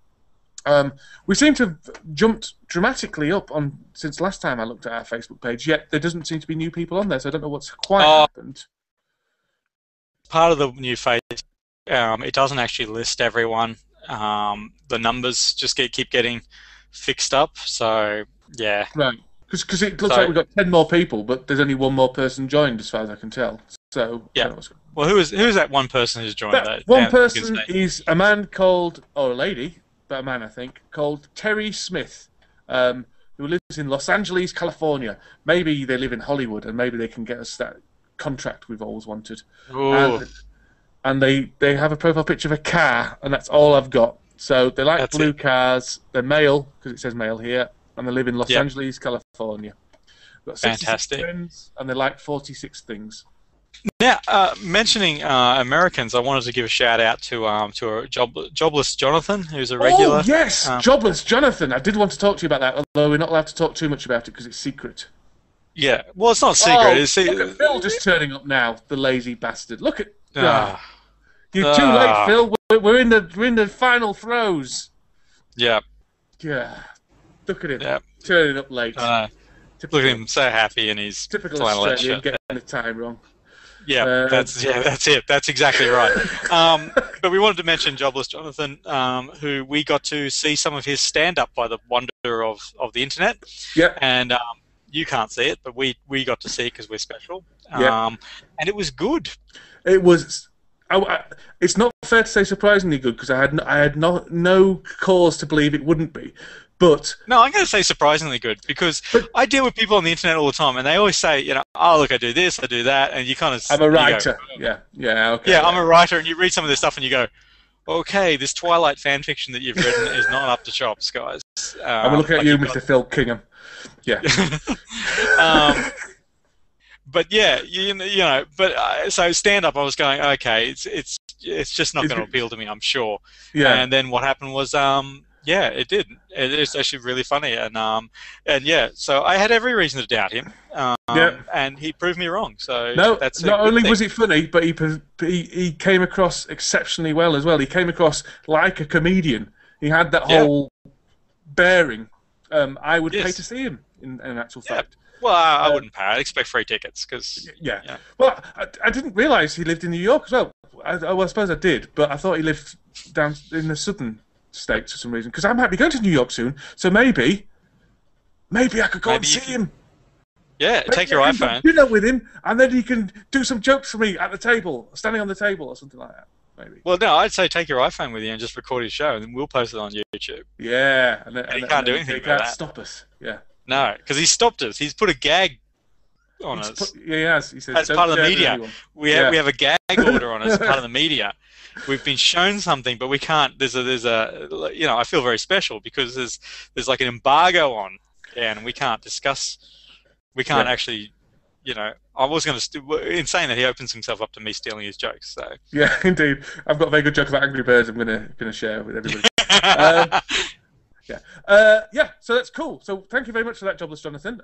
We seem to have jumped dramatically up since last time I looked at our Facebook page, yet there doesn't seem to be new people on there, so I don't know what's quite happened. Part of the new page, it doesn't actually list everyone. The numbers just keep getting fixed up, so yeah. Right, because it looks like we've got 10 more people, but there's only one more person joined as far as I can tell. So yeah. Well, who is that one person who's joined? That one person is a man called, or a lady, but a man I think, called Terry Smith, who lives in Los Angeles, California. Maybe they live in Hollywood, and maybe they can get us that contract we've always wanted. And they have a profile picture of a car, and that's all I've got. So they like blue cars. They're male, because it says male here, and they live in Los Angeles, California. Got 66 friends, and they like 46 things. Now, mentioning Americans, I wanted to give a shout out to Jobless Jonathan, who's a regular. Oh yes, Jobless Jonathan. I did want to talk to you about that, although we're not allowed to talk too much about it because it's secret. Yeah, well, it's not secret. Look at Phil just turning up now, the lazy bastard. Look at you're too late, Phil. We're in the final throes. Yeah. Yeah. Look at him. Yeah. Turning up late. Look at him, so happy in his typical Australian getting the time wrong. Yeah, that's it. That's exactly right. But we wanted to mention Jobless Jonathan, who we got to see some of his stand-up by the wonder of the internet. Yeah. And you can't see it, but we got to see it because we're special. Yeah. And it was good. It was. It's not fair to say surprisingly good because I had no cause to believe it wouldn't be. But no, I'm going to say surprisingly good because I deal with people on the internet all the time, and they always say, oh look, I do this, I do that, and you kind of. I'm a writer. Okay. Yeah, I'm a writer, and you read some of this stuff, and you go, okay, this Twilight fan fiction that you've written is not up to chops, guys. I'm looking at you, Mr. Phil Kingham. Yeah. But yeah, so stand up, I was going, okay, it's just not going to appeal to me, I'm sure. Yeah. And then what happened was, yeah, it did. It's actually really funny, and yeah, so I had every reason to doubt him, and he proved me wrong. So that's not only was it funny, but he came across exceptionally well as well. He came across like a comedian. He had that whole bearing. I would pay to see him in actual fact. Well, I wouldn't pay. I'd expect free tickets because. Yeah. Well, I didn't realise he lived in New York as well. I suppose I did, but I thought he lived down in the southern states for some reason. Because I might be going to New York soon, so maybe I could go and see him. Yeah, take your iPhone. Dinner with him, and then he can do some jokes for me at the table, standing on the table or something like that. Maybe. Well, no, I'd say take your iPhone with you and just record his show, and then we'll post it on YouTube. Yeah, and he can't do anything. He can't stop us. Yeah. No, because he stopped us. He's put a gag on us. Yeah, he has. He said, as part of the media. We have a gag order on us as part of the media. We've been shown something, but we can't. There's a I feel very special because there's like an embargo on, and we can't discuss. We can't actually. I was going to. In saying that, he opens himself up to me stealing his jokes. So yeah, indeed, I've got a very good joke about Angry Birds. I'm going to share with everybody. Yeah, so that's cool. So thank you very much for that, Jobless Jonathan.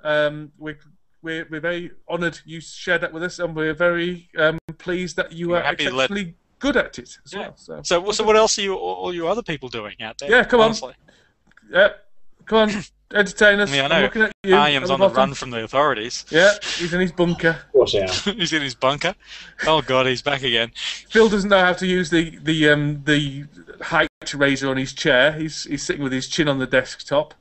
We're very honoured you shared that with us, and we're very pleased that you are exceptionally good at it as well. So what else are all you other people doing out there? Yeah, come on. Yeah, come on, entertain us. I know. I'm looking at you. Iam's on the run from the authorities. Yeah, he's in his bunker. Of course I am. He's in his bunker. Oh God, he's back again. Phil doesn't know how to use the height raiser on his chair. He's sitting with his chin on the desktop.